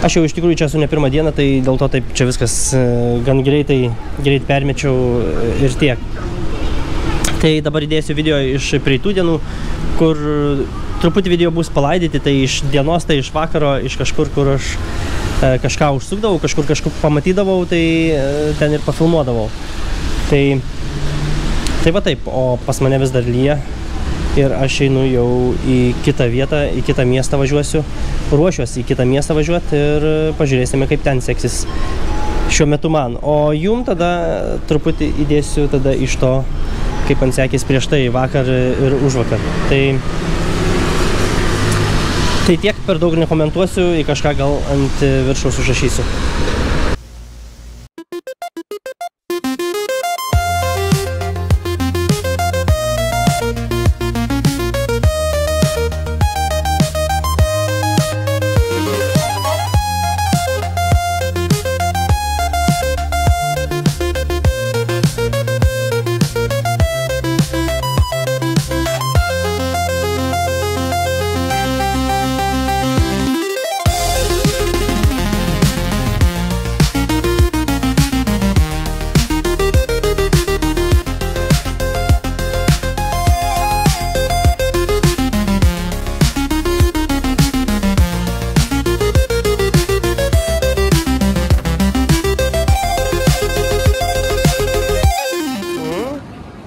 Speaker 1: Aš jau iš tikrųjų čia esu ne pirmą dieną, tai dėl to taip čia viskas gan greit permečiau ir tiek. Tai dabar įdėsiu video iš praeitų dienų, kur truputį video bus palaidyti, tai iš dienos, tai iš vakaro, iš kažkur, kur aš kažką užsukdavau, kažkur pamatydavau, tai ten ir pafilmuodavau. Tai va taip, o pas mane vis dar lyja ir aš einu jau į kitą vietą, į kitą miestą važiuosiu, ruošiuosi į kitą miestą važiuoti ir pažiūrėsime, kaip ten seksis šiuo metu man. O jum tada truputį įdėsiu tada iš to, kaip man sekės prieš tai vakar ir užvakar. Tai tiek, per daug nekomentuosiu, į kažką gal ant viršaus užrašysiu.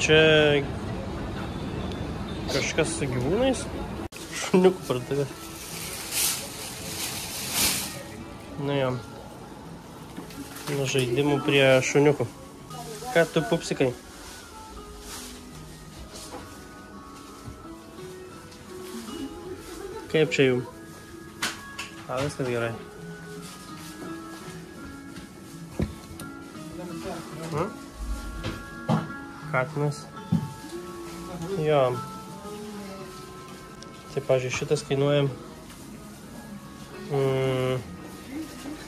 Speaker 1: Čia kažkas su gyvūnais. Šuniukų pardavė. Nu jo. Nu žaidimų prie šuniukų. Ką tu pupsikai? Kaip čia jum? Viskas gerai. Katinas. Jo. Tai, pavyzdžiui, šitas kainuoja...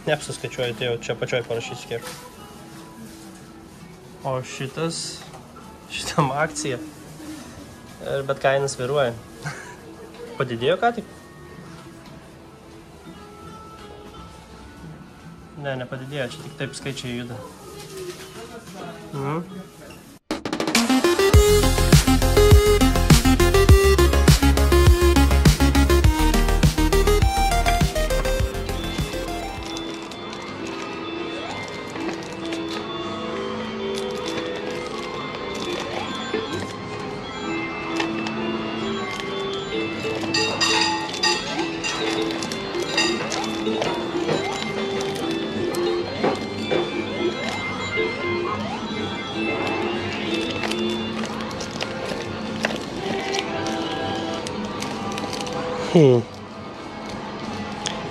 Speaker 1: Neapsiskaičiuoju, tai jau čia pačioj parašysiu kiek. O šitam akcija. Bet kainas vėruoja. Padidėjo ką tik? Ne, nepadidėjo, čia tik taip skaičiai juda.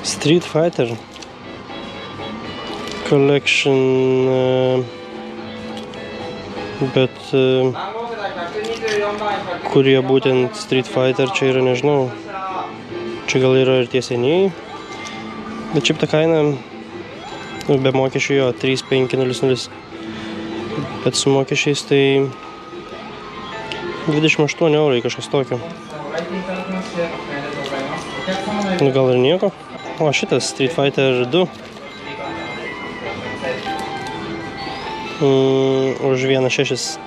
Speaker 1: Street Fighter Collection, bet kurie būtent Street Fighter čia yra, nežinau. Čia gal yra ir tie senieji, bet šiaip ta kaina be mokesčių jo 3500, bet su mokesčiais tai 28 eurai kažkas tokio. Nu gal ir nieko. O šitas Street Fighter 2 už 1,6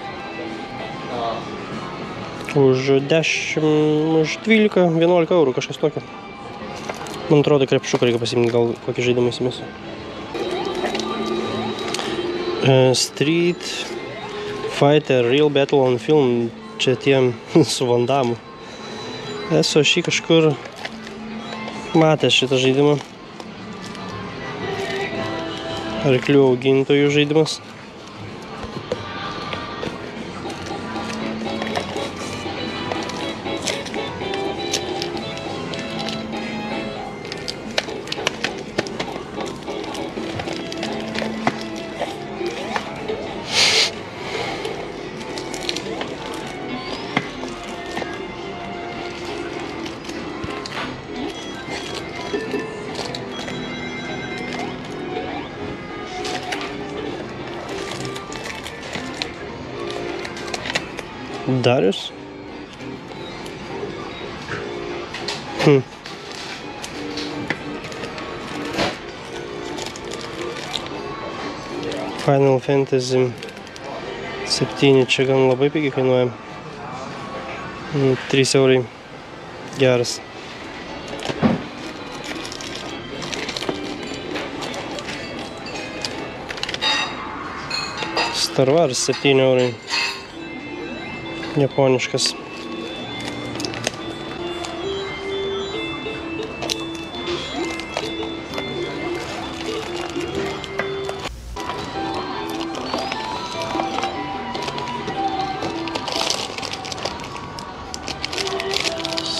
Speaker 1: už 10, už 12, 11 eurų kažkas tokio. Man atrodo, krepšiuką reikia pasiimti, gal kokį žaidimą įsimėsiu. Street Fighter Real Battle on Film, čia tiem su Van Damu. Esu aš jį kažkur matęs šitą žaidimą. Arklių augintojų žaidimas. Darius. Final Fantasy 7 čia gan labai pigiai kainuoja. 3 eurai. Geras. Star Wars 7 eurai. Japoniškas.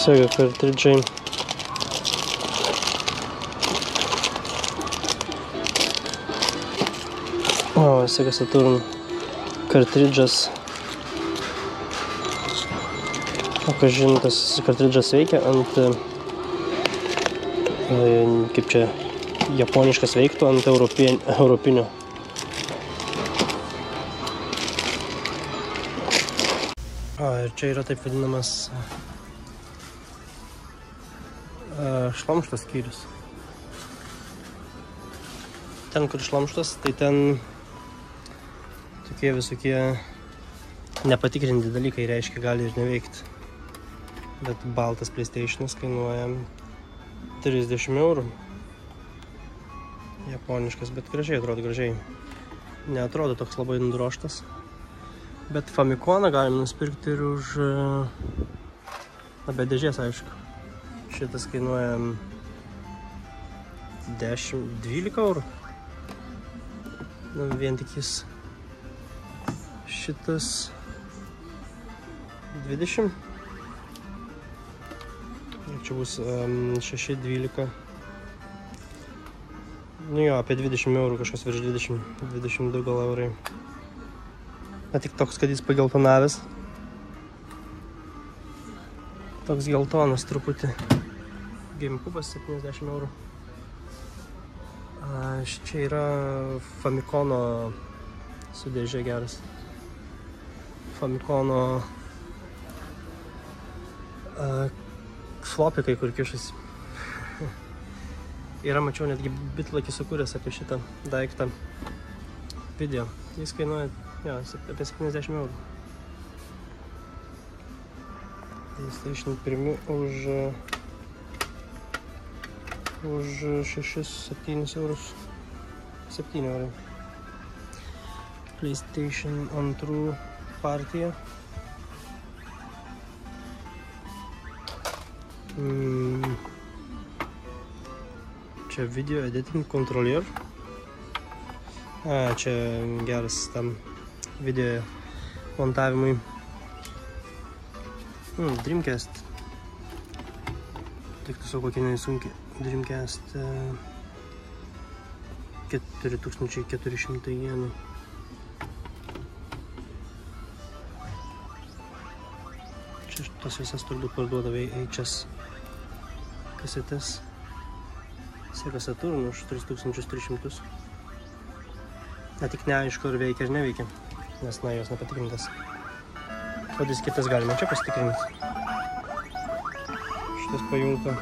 Speaker 1: Sega kartridžai. O, Sega Saturn kartridžas. O, kažin, tas kartridžas veikia ant, kaip čia, japoniškas veiktų ant europinio. Ir čia yra taip vadinamas šlamštas skyrius. Ten, kur šlamštas, tai ten tokie visokie nepatikrinti dalykai, reiškia, gali ir neveikti. Bet baltas PlayStation'as kainuoja 30 eurų. Japoniškas, bet gražiai atrodo, gražiai. Neatrodo toks labai nudroštas. Bet Famiconą galim nusipirkti ir už... be dėžės, aišku. Šitas kainuoja 10-12 eurų. Vien tik jis. Šitas 20. Čia bus 6-12. Nu jo, apie 20 eurų, kažkas virš 20-22 gal eurai. Na tik toks, kad jis pageltonavęs. Toks geltonas truputį. GameCube'as 70 eurų. Čia yra Famicono sudėžė geras. Famicono flopikai, kur kišasi. Yra, mačiau, netgi bitlakį sukūręs apie šitą daiktą video. Jis kainuoja, jo, apie 70 eurų. PlayStation 1 už 6-7 eurus. 7 eurai. PlayStation 2 partija. Čia video editing controller. Čia geras tam video montavimui. Dreamcast. Tik tu savo kokia nesunkiai. Dreamcast 4400 jenų. Čia tas visas turbūt parduoda VHS kasetes. Sega Saturn už 3300. Na tik neaišku, ar veikia ar neveikia, nes na jos nepatikrintas. O disketas galima čia pasitikrinti. Šitas pajungta.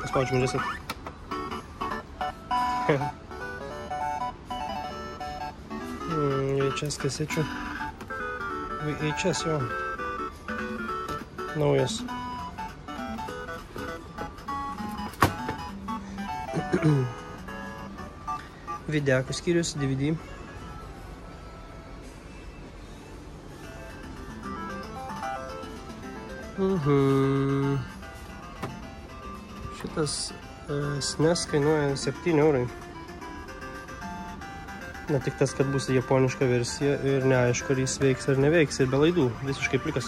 Speaker 1: Paspaudžiam reset. VHS kasečių. VHS jo. Naujas. Videokų skyrius, DVD. Šitas SNES kainuoja 7 eurai. Na tik tas, kad bus japoniška versija ir neaišku, ar jis veiks ar neveiks ir be laidų, visiškai plikas.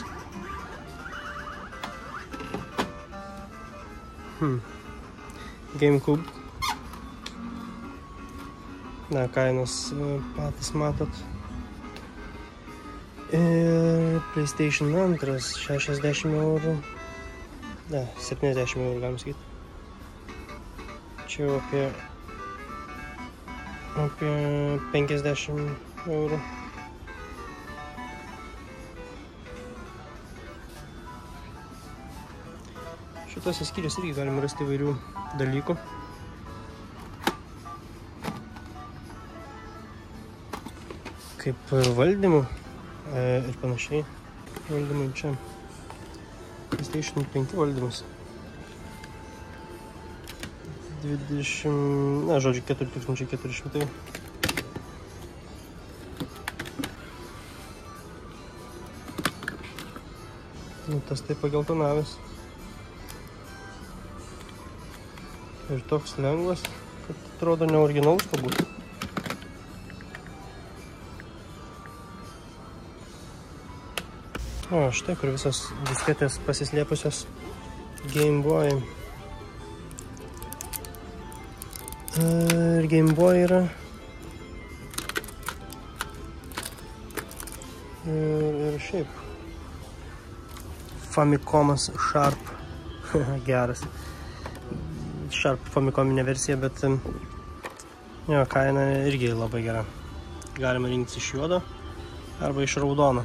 Speaker 1: GameCube. Na, kainos patys matot. Ir PlayStation 2 60 eurų. Ne, 70 eurų galim sakyti. Čia jau apie 50 eurų. Šitose skyriuose irgi galima rasti įvairių dalykų. kaip valdymų ir panašiai. Valdymai čia. PlayStation 5 valdymas. 4400. Nu, tas taip pageltonavęs. Ir toks lengvas, kad atrodo neoriginalus galbūt. O, štai kur visos disketės pasislėpusios Game Boy. Ir Game Boy yra. Ir šiaip. Famicomas Sharp. Geras. Sharp Famicominė versija, bet jo, kaina irgi labai gera. Galima rinktis iš juodo arba iš raudono.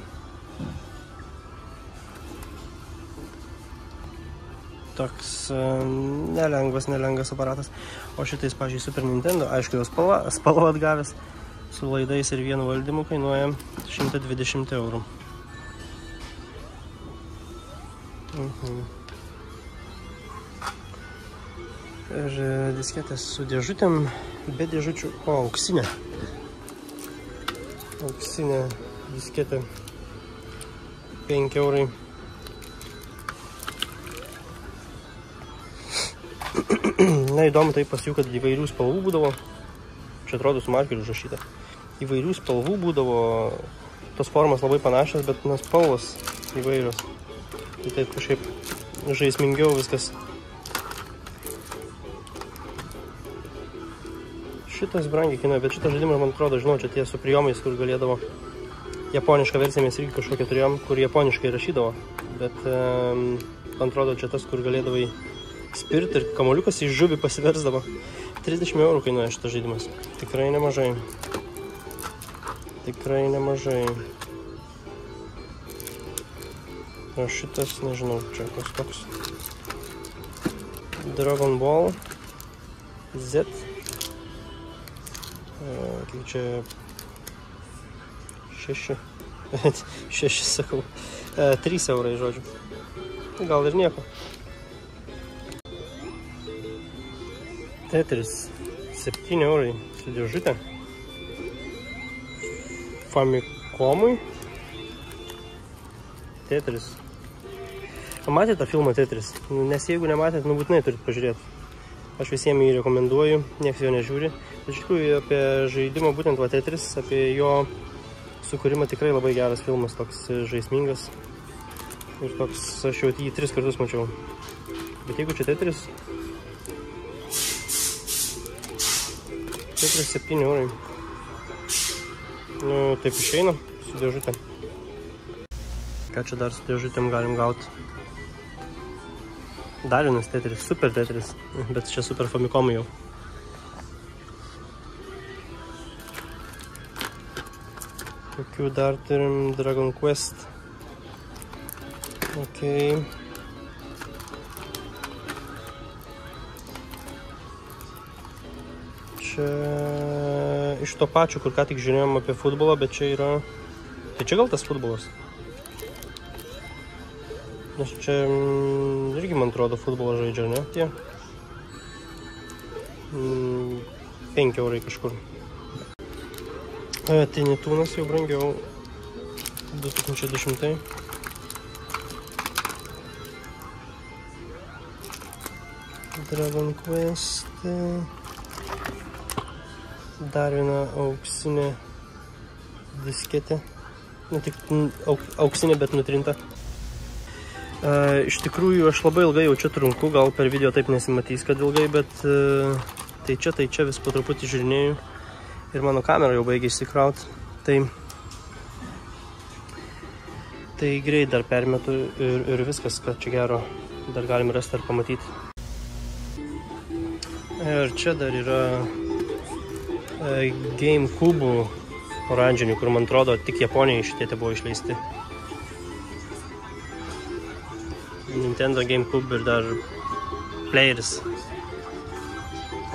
Speaker 1: Toks nelengvas aparatas. O šitais, pavyzdžiui, Super Nintendo, aišku, jau spalva atgavęs su laidais ir vienu valdymu kainuoja 120 eurų. Ir disketės su dėžutėm, be dėžučių, o auksinė. Auksinė disketė 5 eurai. Na, įdomu tai pas jų, kad įvairių spalvų būdavo. Čia atrodo su markeriu užrašyta. Įvairių spalvų būdavo, tos formos labai panašios, bet spalvos įvairios. Tai taip kažkaip žaismingiau viskas. Šitas brangiai kainuoja, bet šitas žaidimas, man atrodo, žinau, čia tie su prijomais, kur galėdavo. Japonišką versiją mes irgi kažkokią turėjom, kur japoniškai rašydavo. Bet, man atrodo, čia tas, kur galėdavai spirt ir kamoliukas į žuvį pasiversdavo. 30 eurų kainuoja šitas žaidimas. Tikrai nemažai. Tikrai nemažai. O šitas, nežinau, čia toks. Dragon Ball Z. Kaip čia 6 sakau. 3 eurai, žodžiu. Gal ir nieko. Tetris 7 eurai su dėžutė. Famicomui. Tetris. Matėte tą filmą Tetris? Nes jeigu nematėte, būtinai turit pažiūrėti. Aš visiems jį rekomenduoju, nieks jo nežiūri. Iš tikrųjų, apie žaidimą būtent Tetris, apie jo sukūrimą tikrai labai geras filmas, toks žaismingas. Ir toks, aš jau jį 3 kartus mačiau. Bet jeigu čia Tetris 7 eurai. Nu, taip išeina su dėžutė. Ką čia dar su dėžutėm galim gauti? Dar vienas Tetris, Super Tetris, bet čia Super Famicomai jau. Kokių dar turim? Dragon Quest. Ok. Čia iš to pačio, kur ką tik žiūrėjom apie futbolą, bet čia yra... Tai čia gal tas futbolas? Nes čia irgi, man atrodo, futbolą žaidžia, ne? Tie 5 eurai kažkur. Tinitūnas jau brangiau. 2200. Dragon Quest. Dar viena auksinė disketė. Ne tik auksinė, bet nutrinta. Iš tikrųjų, aš labai ilgai jau čia trunku, gal per video taip nesimatys, kad ilgai, bet tai čia vis po truputį žiūrinėjau ir mano kamera jau baigia išsikraut. Tai greit dar permetu ir viskas, kad čia gero dar galim rasti ar pamatyti. Ir čia dar yra GameCube oranžinių, kur man atrodo tik Japonijai šitie buvo išleisti. Nintendo GameCube ir dar Players.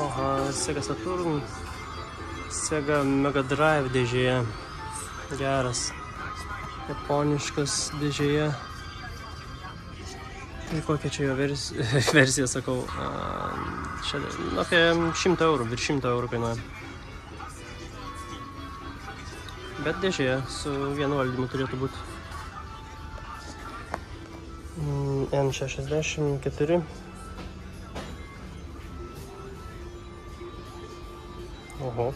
Speaker 1: Aha, Sega Saturn, Sega Mega Drive dėžėje. Geras. Japoniškas dėžėje. Ir kokia čia jo versija, sakau. Apie 100 eurų, virš 100 eurų kainuoja. Bet dėžėje su vienu valdymu turėtų būti. N64. Oho.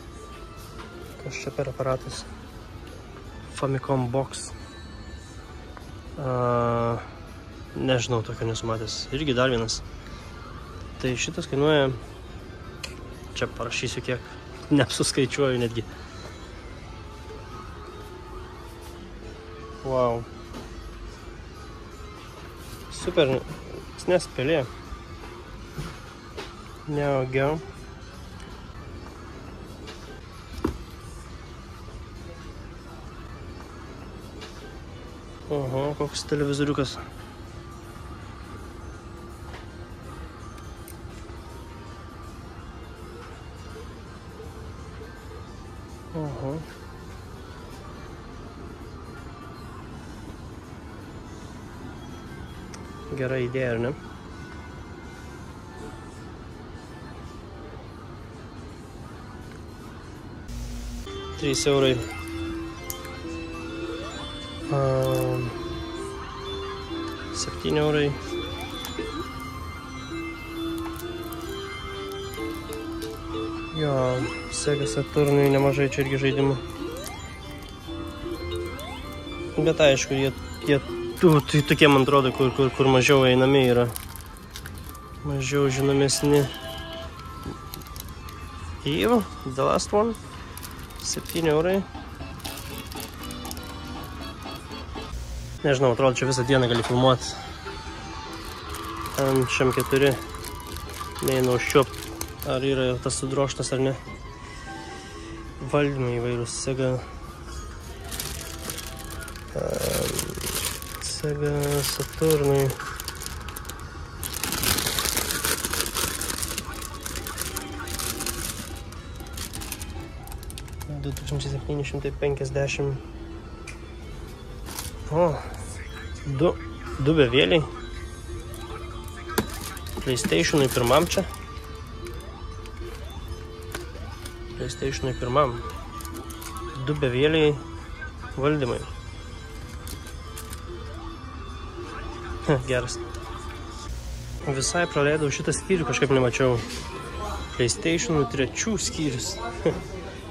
Speaker 1: Kas čia per aparatas? Famicom Box. Nežinau, tokio nesumatęs. Irgi dar vienas. Tai šitas kainuoja, čia parašysiu kiek, neapsuskaičiuoju netgi. Wow. Super, SNES pelė. Neo Geo. Oho, koks televizoriukas. Oho. Gera idėja, ar ne? €3. 7 eurai. Jo, Sega Saturnui nemažai čia irgi žaidimų. Bet aišku, jie tokie, man atrodo, kur mažiau einami yra. Mažiau žinomesni. Eve, The Last One. 7 eurai. Nežinau, atrodo, čia visą dieną gali filmuoti. Ten šiam 4 neina užčiuopt, ar yra tas sudroštas ar ne. Valdymai įvairūs. Sega Saturnui. $2750. O, du bevėliai. PlayStation'ui pirmam čia. PlayStation'ui pirmam. Du bevėliai valdymai. Geras. Visai praleidau šitą skyrių, kažkaip nemačiau. PlayStation'ų 3 skyrius.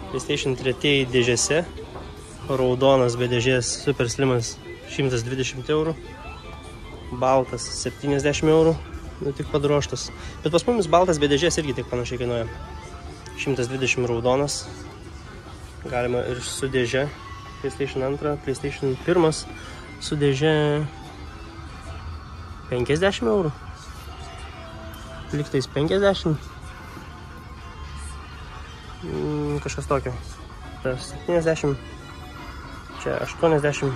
Speaker 1: PlayStation 3 dėžėse. Raudonas be dėžės, super slimas, 120 eurų. Baltas 70 eurų. Nu, tik padroštas. Bet pas mumis baltas be dėžės irgi tik panašiai kainuoja. 120 raudonas. Galima ir su dėže. PlayStation 2, PlayStation 1 su dėže 50 eurų. Liktais 50. Kažkas tokio. Tas 70. Čia 80.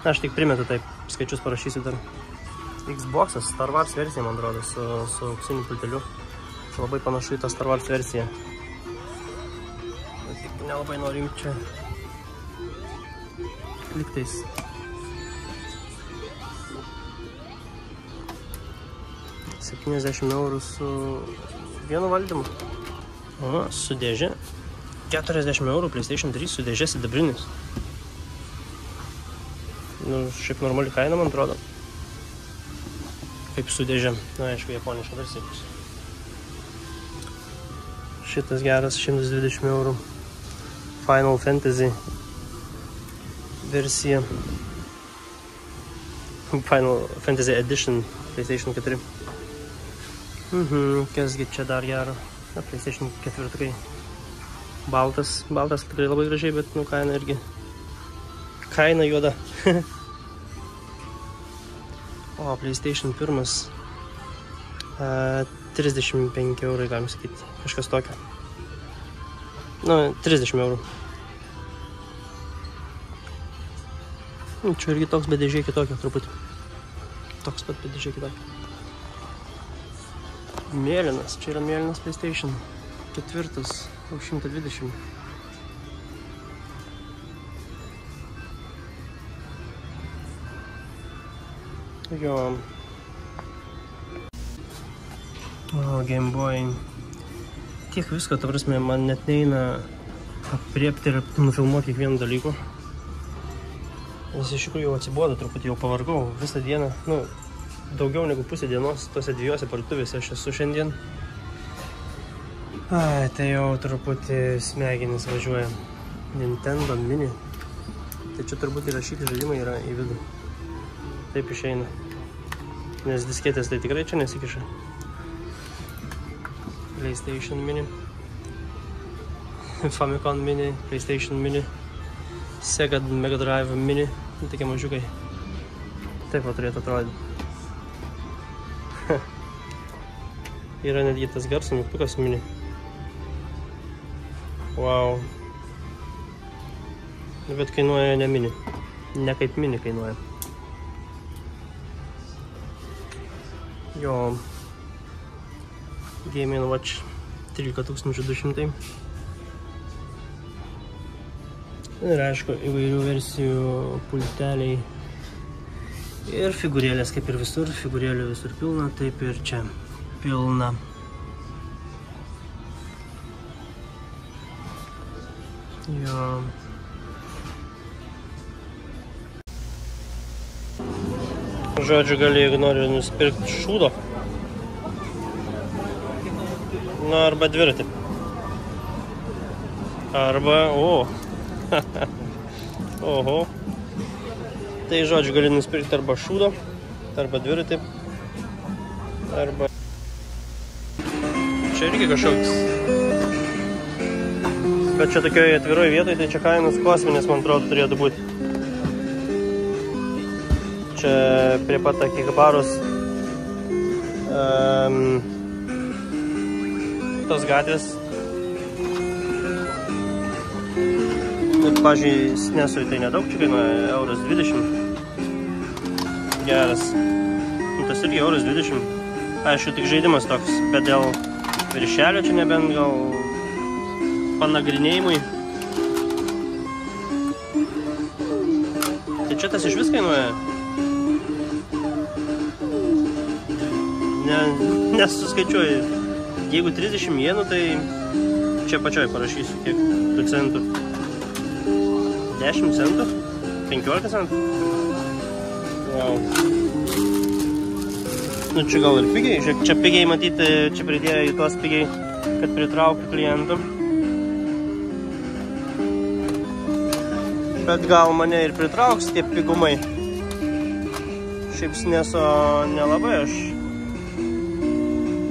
Speaker 1: Aš tik primetu taip. Skaičius parašysiu dar. Xbox'as, Star Wars versija, man atrodo, su auksiniu pulteliu. Labai panašu į tą Star Wars versiją. Tik nelabai noriu imti čia. Liktais. €70 eurų su vienu valdymu. O, su dėžė. 40 eurų PlayStation 3 su dėžė sidabrinis. Nu, šiaip normali kaina, man atrodo. Kaip su dėžė. Na, aišku, japoniška versija bus. Šitas geras, 120 eurų. Final Fantasy versija. Final Fantasy Edition PlayStation 4. Kasgi čia dar gero. Na, PlayStation 4. Baltas tikrai labai gražiai, bet nu kaina irgi. Kaina juoda. O, PlayStation 1. 35 eurai, galim sakyti. Kažkas tokio. Nu, 30 eurų. Čia irgi toks bedėžiai kitokio truputį. Toks pat bedėžiai kitokio. Mėlynas. Čia yra mėlynas PlayStation 4. Už 120. Jo. O, Game Boy. Tiek visko, ta prasme, man net neina apriepti ir nufilmuoti kiekvieną dalyką. Nes iš tikrųjų jau atsibodo, truputį jau pavargau visą dieną. Nu, daugiau negu pusę dienos tose dviejose parduotuvėse aš esu šiandien. Ai, tai jau truputį smegenis važiuoja. Nintendo Mini. Tai čia turbūt įrašyti žaidimai yra į vidų. Taip išeina. Nes disketės tai tikrai čia nesikiša. PlayStation Mini. Famicom Mini, PlayStation Mini. Sega Mega Drive Mini. Tokie mažiukai. Taip va turėtų atrodyti. Yra netgi tas garso mygtukas Mini. Wow. Bet kainuoja ne Mini. Ne kaip Mini kainuoja. Jo. Game & Watch 13200. Ir aišku, įvairių versijų pulteliai. Ir figūrėlės, kaip ir visur. Figūrėlių visur pilna, taip ir čia pilna. Jo. Žodžiu, gali, jeigu nori nusipirkti šūdo. Na, arba dviratį. Arba, Oho. Tai, žodžiu, gali nusipirkti arba šūdo, arba dviratį, arba... Čia irgi kažkoks. Bet čia tokioje atviroje vietoje, tai čia kainos kosminės, man atrodo, turėtų būti. Čia prie pat Akihabaros tos gatvės. Pavyzdžiui, SNESui tai nedaug, čia kainuoja €20. Geras. Tas irgi €20. Aišku, tik žaidimas toks, bet dėl viršelio čia nebent gal panagrinėjimui. Tai čia tas iš vis kainuoja. Nesuskaičiuoju. Jeigu 30 jenų, tai čia pačioj parašysiu, kiek tų centų. 10 centų? 15 centų? Wow. Nu, čia gal ir pigiai. Žiūrėk, čia pigiai matyti, čia pridėjo į tuos pigiai, kad pritraukti klientų. Bet gal mane ir pritrauks tie pigumai. Šiaip SNESo nelabai aš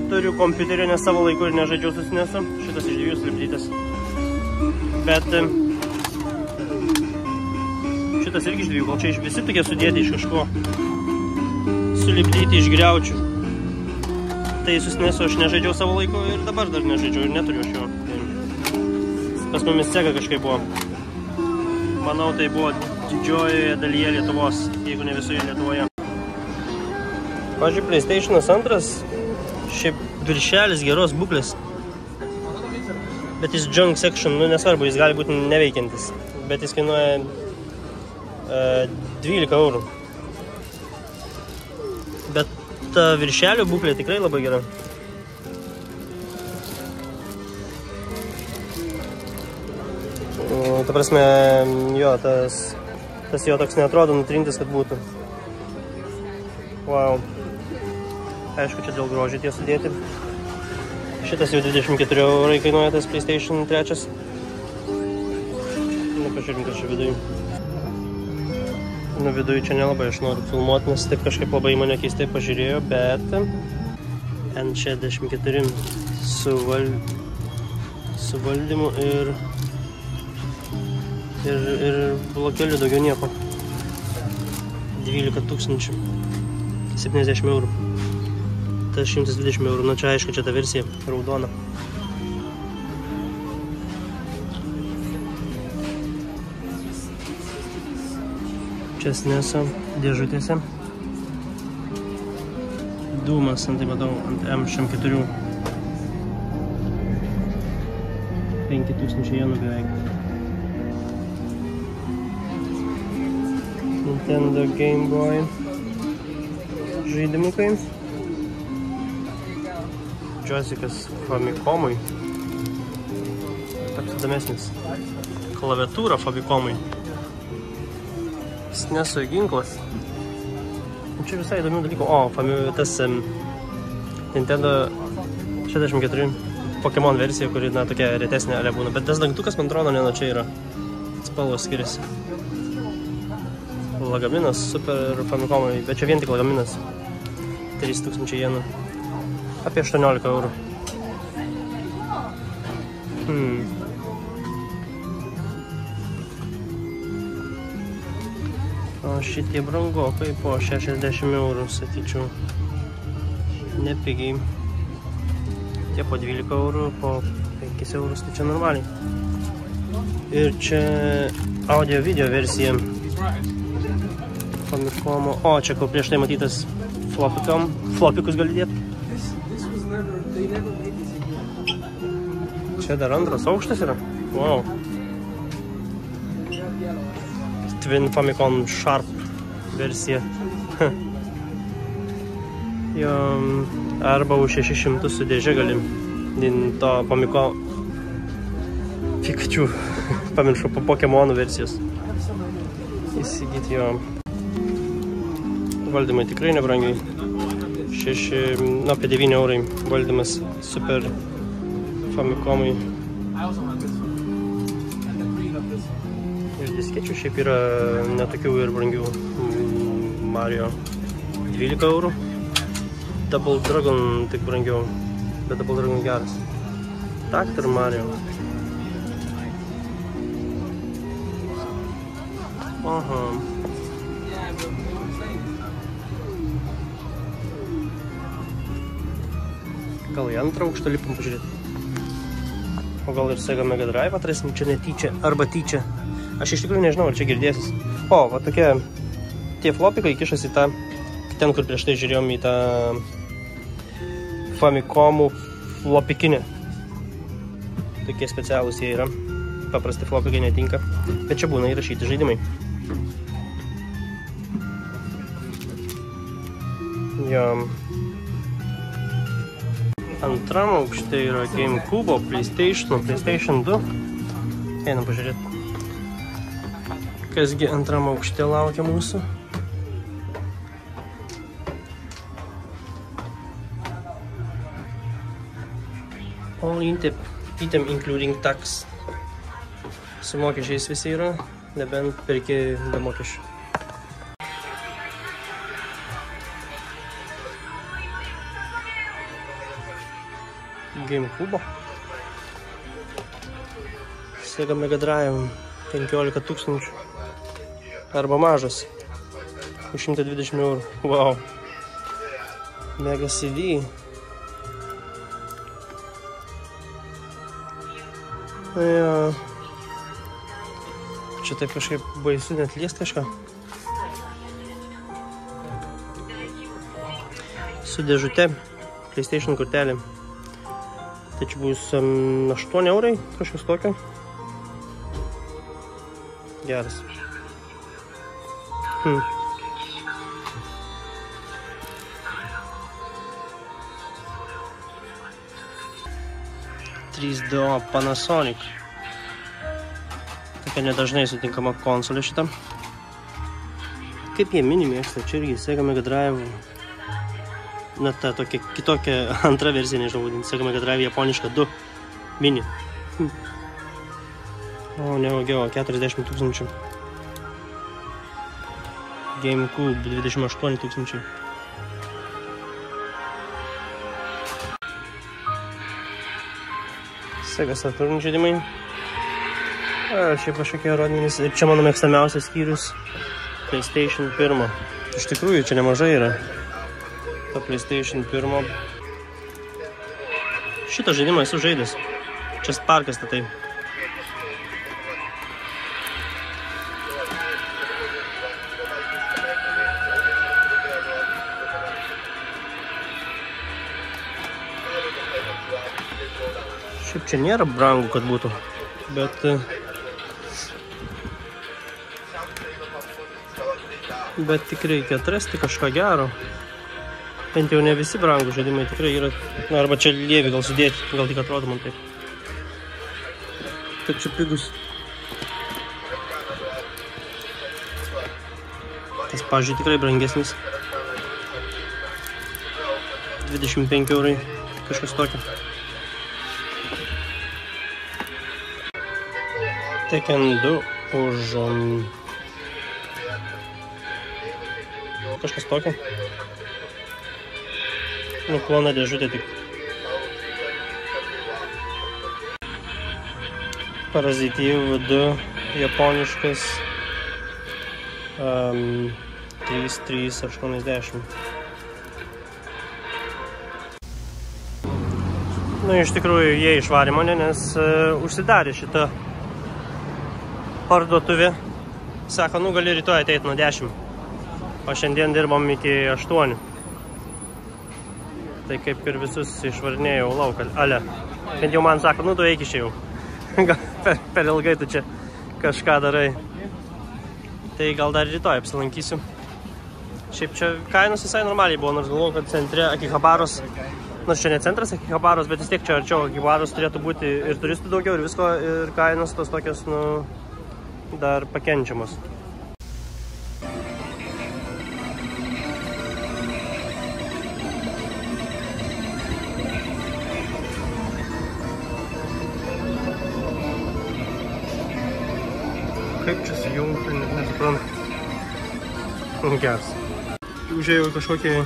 Speaker 1: turiu kompiuterį, nes savo laiku ir nežaidžiau su SNESu. Šitas iš 2 sulipdytas. Bet šitas irgi iš 2, gal čia iš visi tokie sudėti iš kažko. Sulipdyti iš griaučių. Tai su SNESu aš nežaidžiau savo laiku ir dabar dar nežaidžiau ir neturiu šio. Pas mumis Sega kažkaip buvo. Manau, tai buvo didžiojoje dalyje Lietuvos, jeigu ne visoje Lietuvoje. Pavyzdžiui, PlayStation 2. Šiaip viršelis geros būklės, bet jis junk section, nu nesvarbu, jis gali būti neveikiantis, bet jis kainuoja 12 eurų. Bet ta viršelio būklė tikrai labai gera. Ta prasme, jo, tas jo toks neatrodo nutrintis, kad būtų. Wow. Aišku, čia dėl grožio tie sudėti. Šitas jau 24 eurai kainuoja tas PlayStation 3. Nu, pažiūrėkim, kas čia viduje. Nu, viduje čia nelabai aš noriu filmuoti, nes taip kažkaip labai mane keistai pažiūrėjo, bet N64 su valdymu ir blokeliu daugiau nieko. 12 000. 70 eurų. Tas 120 eurų. Na čia aišku, čia ta versija raudona. Čia SNESo dėžutėse. Dūmas, tai matau, ant M64. 5000 jenų beveik. Nintendo Game Boy. žaidimukai. Džiosikas Famicomui. Toks įdomesnis. Klaviatūra Famicomui. SNES'o ginklas. Čia visai įdomių dalykų. O, tas Nintendo 64 Pokemon versija, kuri, na, tokia retesnė ale būna. Bet tas dangtukas, man atrodo, ne nuo čia yra. Spalvos skiriasi. Lagaminas Super Famicomui, bet čia vien tik lagaminas. 3000 jenų. Apie 18 eurų. O šitie brangokai po 60 eurų, sakyčiau. Nepigiai. Tie po 12 eurų, po 5 eurus, tai čia normaliai. Ir čia audio video versija Famicomo. O, čia kur prieš tai matytas flopikus gali dėti. Čia dar antras aukštas yra. Wow. Twin Famicom Sharp versija. Jo, arba už 600 su dėžė gali to Famicom Pikachu, pamiršau, po Pokemonų versijos įsigyti jo. Valdymai tikrai nebrangiai. Apie 9 eurai valdymas Super Famicomui. Ir diskečių šiaip yra netokių ir brangių. Mario 12 eurų. Double Dragon tik brangiau, bet Double Dragon geras. Dr. Mario. Aha. Gal į antrą aukštą lipam pažiūrėti. O gal ir Sega Mega Drive atrasim čia netyčia, arba tyčia. Aš iš tikrųjų nežinau, ar čia girdėsis. O, va tokie tie flopikai kišasi tą, ten kur prieš tai žiūrėjom į tą Famicomų flopikinę. Tokie specialūs jie yra. Paprasti flopikai netinka. Bet čia būna įrašyti žaidimai. Jo. Antram aukšte yra GameCube, PlayStation 2. Einam pažiūrėti. Kasgi antram aukšte laukia mūsų. All item including tax. Su mokesčiais visi yra, nebent perki be mokesčių. GameCube. Sega Mega Drive 15 000. Arba mažas. Už 120 eurų. Wow. Mega CD. Jo. Čia taip kažkaip baisu net liest kažką. Su dėžute. PlayStation kortelė. Tai čia bus 8 eurai, kažkas tokio. Geras. 3DO Panasonic. Tokia nedažnai sutinkama konsolė šitam. Kaip jie mini mėgsta, čia irgi Sega Mega Drive. Na ta tokia kitokia antra versija, nežinau vadinti. Sega Mega Drive japoniška 2 mini. O neaugiau, 40 000. GameCube 28 000. Sega Saturn žaidimai. Šiaip kažkokie rodmenys. Ir čia mano mėgstamiausias skyrius PlayStation 1. Iš tikrųjų, čia nemažai yra. Ta PlayStation 1. Šitą žaidimą esu žaidęs. Čia Sparkas tai. Šiaip čia nėra brangu, kad būtų, bet tik reikia atrasti kažką gero. Bent jau ne visi brangų žaidimai tikrai yra. Na, arba čia lievi gal sudėti, gal tik atrodo man taip. Kad čia pigus. Tas, pavyzdžiui, tikrai brangesnis. 25 eurai, kažkas tokio. Tekken 2 už kažkas tokio. Nu, plona dėžutė tik. Parazityv 2 japoniškas 3,80. Nu, iš tikrųjų, jie išvarė mane, nes užsidarė šitą parduotuvę. Sako, nu, gali rytoj ateiti nuo 10. O šiandien dirbom iki 8. Tai kaip ir visus išvarinėjau lauką. Ale, bent jau man sako, nu, tu eik išėjau. per ilgai tu čia kažką darai. Tai gal dar rytoj apsilankysiu. Šiaip čia kainos visai normaliai buvo, nors galvoju, kad centre Akihabaros, nors čia ne centras Akihabaros, bet vis tiek čia arčiau Akihabaros turėtų būti ir turistų daugiau, ir visko, ir kainos tos tokios, nu, dar pakenčiamos. Kaip čia sujungti, nesuprantu. Geras. Užėjau kažkokį,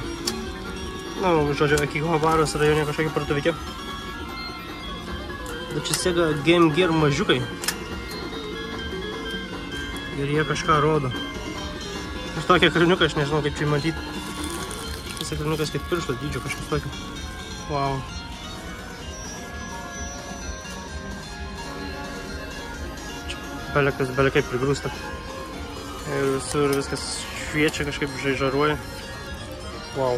Speaker 1: nu, žodžiu, Akihabaros rajone kažkokį parduotuvę. Bet čia sėga Game Gear mažiukai. Ir jie kažką rodo. Ir tokia karniuka, aš nežinau, kaip čia matyti. Tas karniukas kaip piršto dydžio, kažkas tokio. Wow. Čia belekai prigrūsta. Ir visur viskas šviečia, kažkaip žaižaruoja. Wow.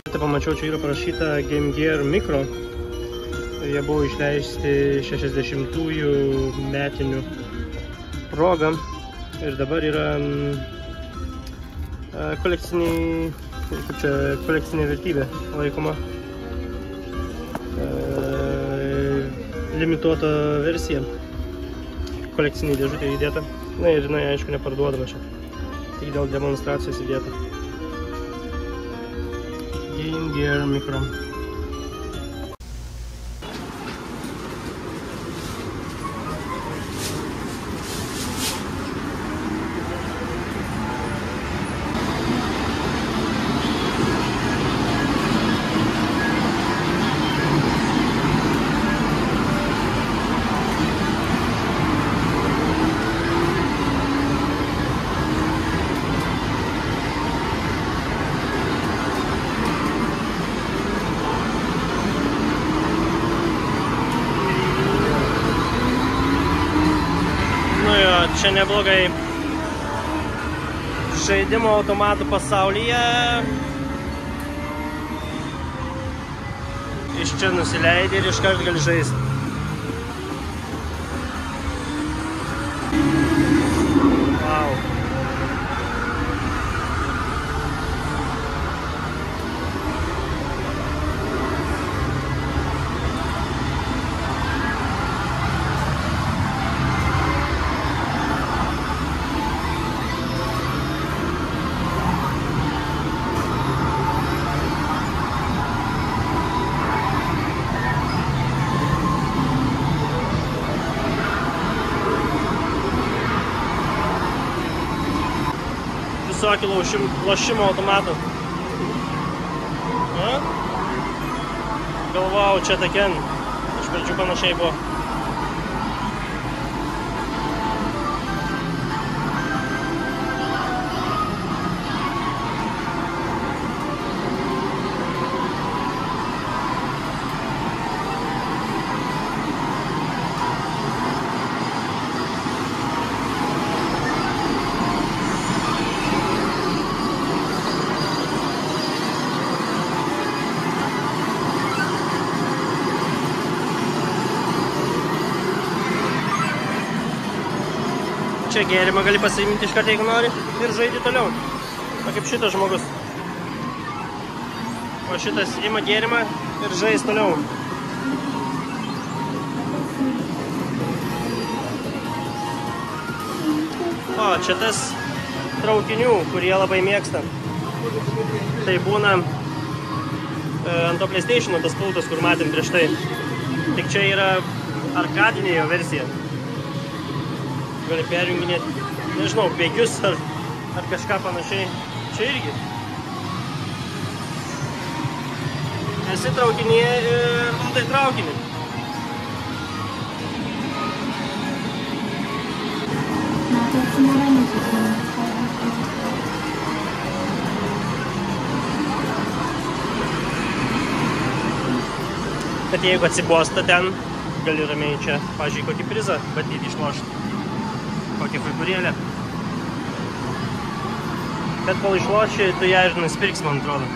Speaker 1: Tai pamačiau, čia yra parašyta Game Gear Micro. Jie buvo išleisti 60-ųjų metinių progą. Ir dabar yra kolekcinė vertybė laikoma. Limituota versija. Kolekcinė dėžutė įdėta. Na ir jinai, aišku, neparduodama čia. Tik dėl demonstracijos įdėta. Game Gear Micro. Čia neblogai. Žaidimo automatų pasaulyje. Iš čia nusileidi ir iškart gali žaisti. Wow. Visokių lošimo automatų. Galvojau, čia Tekken. Iš pradžių panašiai buvo. Čia gėrimą gali pasiimti iš karto, jeigu nori, ir žaidi toliau. O kaip šitas žmogus. O šitas ima gėrimą ir žais toliau. O, čia tas traukinių, kurie labai mėgsta. Tai būna ant to PlayStation tas pultas, kur matėm prieš tai. Tik čia yra arkadinė jo versija. Gali perjunginėti, nežinau, bėgius ar kažką panašiai. Čia irgi. Esi traukinyje ir valdai traukinį. Bet jeigu atsibosta ten, gali ramiai čia, pažiūrėjau, kokį prizą bandyti išlošti. Kokį figūrėlę. Bet kol išloši, tu ją ir nusipirksi, man atrodo.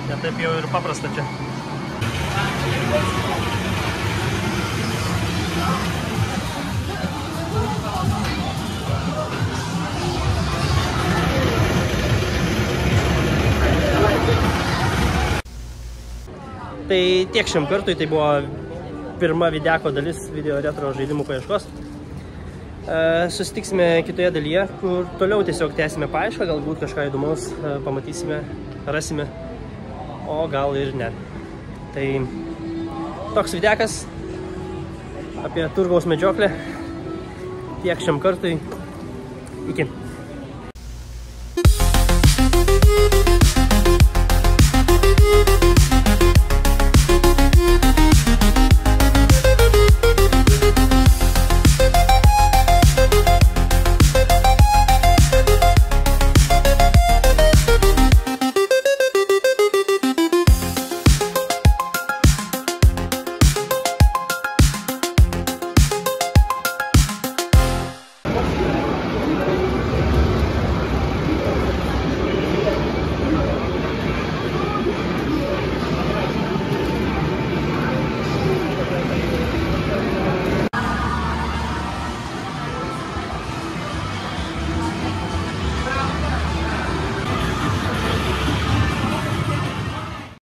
Speaker 1: Ne taip jau ir paprasta čia. Tai tiek šiam kartui, tai buvo pirma videko dalis video retro žaidimų paieškos. Susitiksime kitoje dalyje, kur toliau tiesiog tęsime paiešką, galbūt kažką įdomaus pamatysime, rasime, o gal ir ne. Tai toks videkas apie turgaus medžioklę. Tiek šiam kartui. Iki.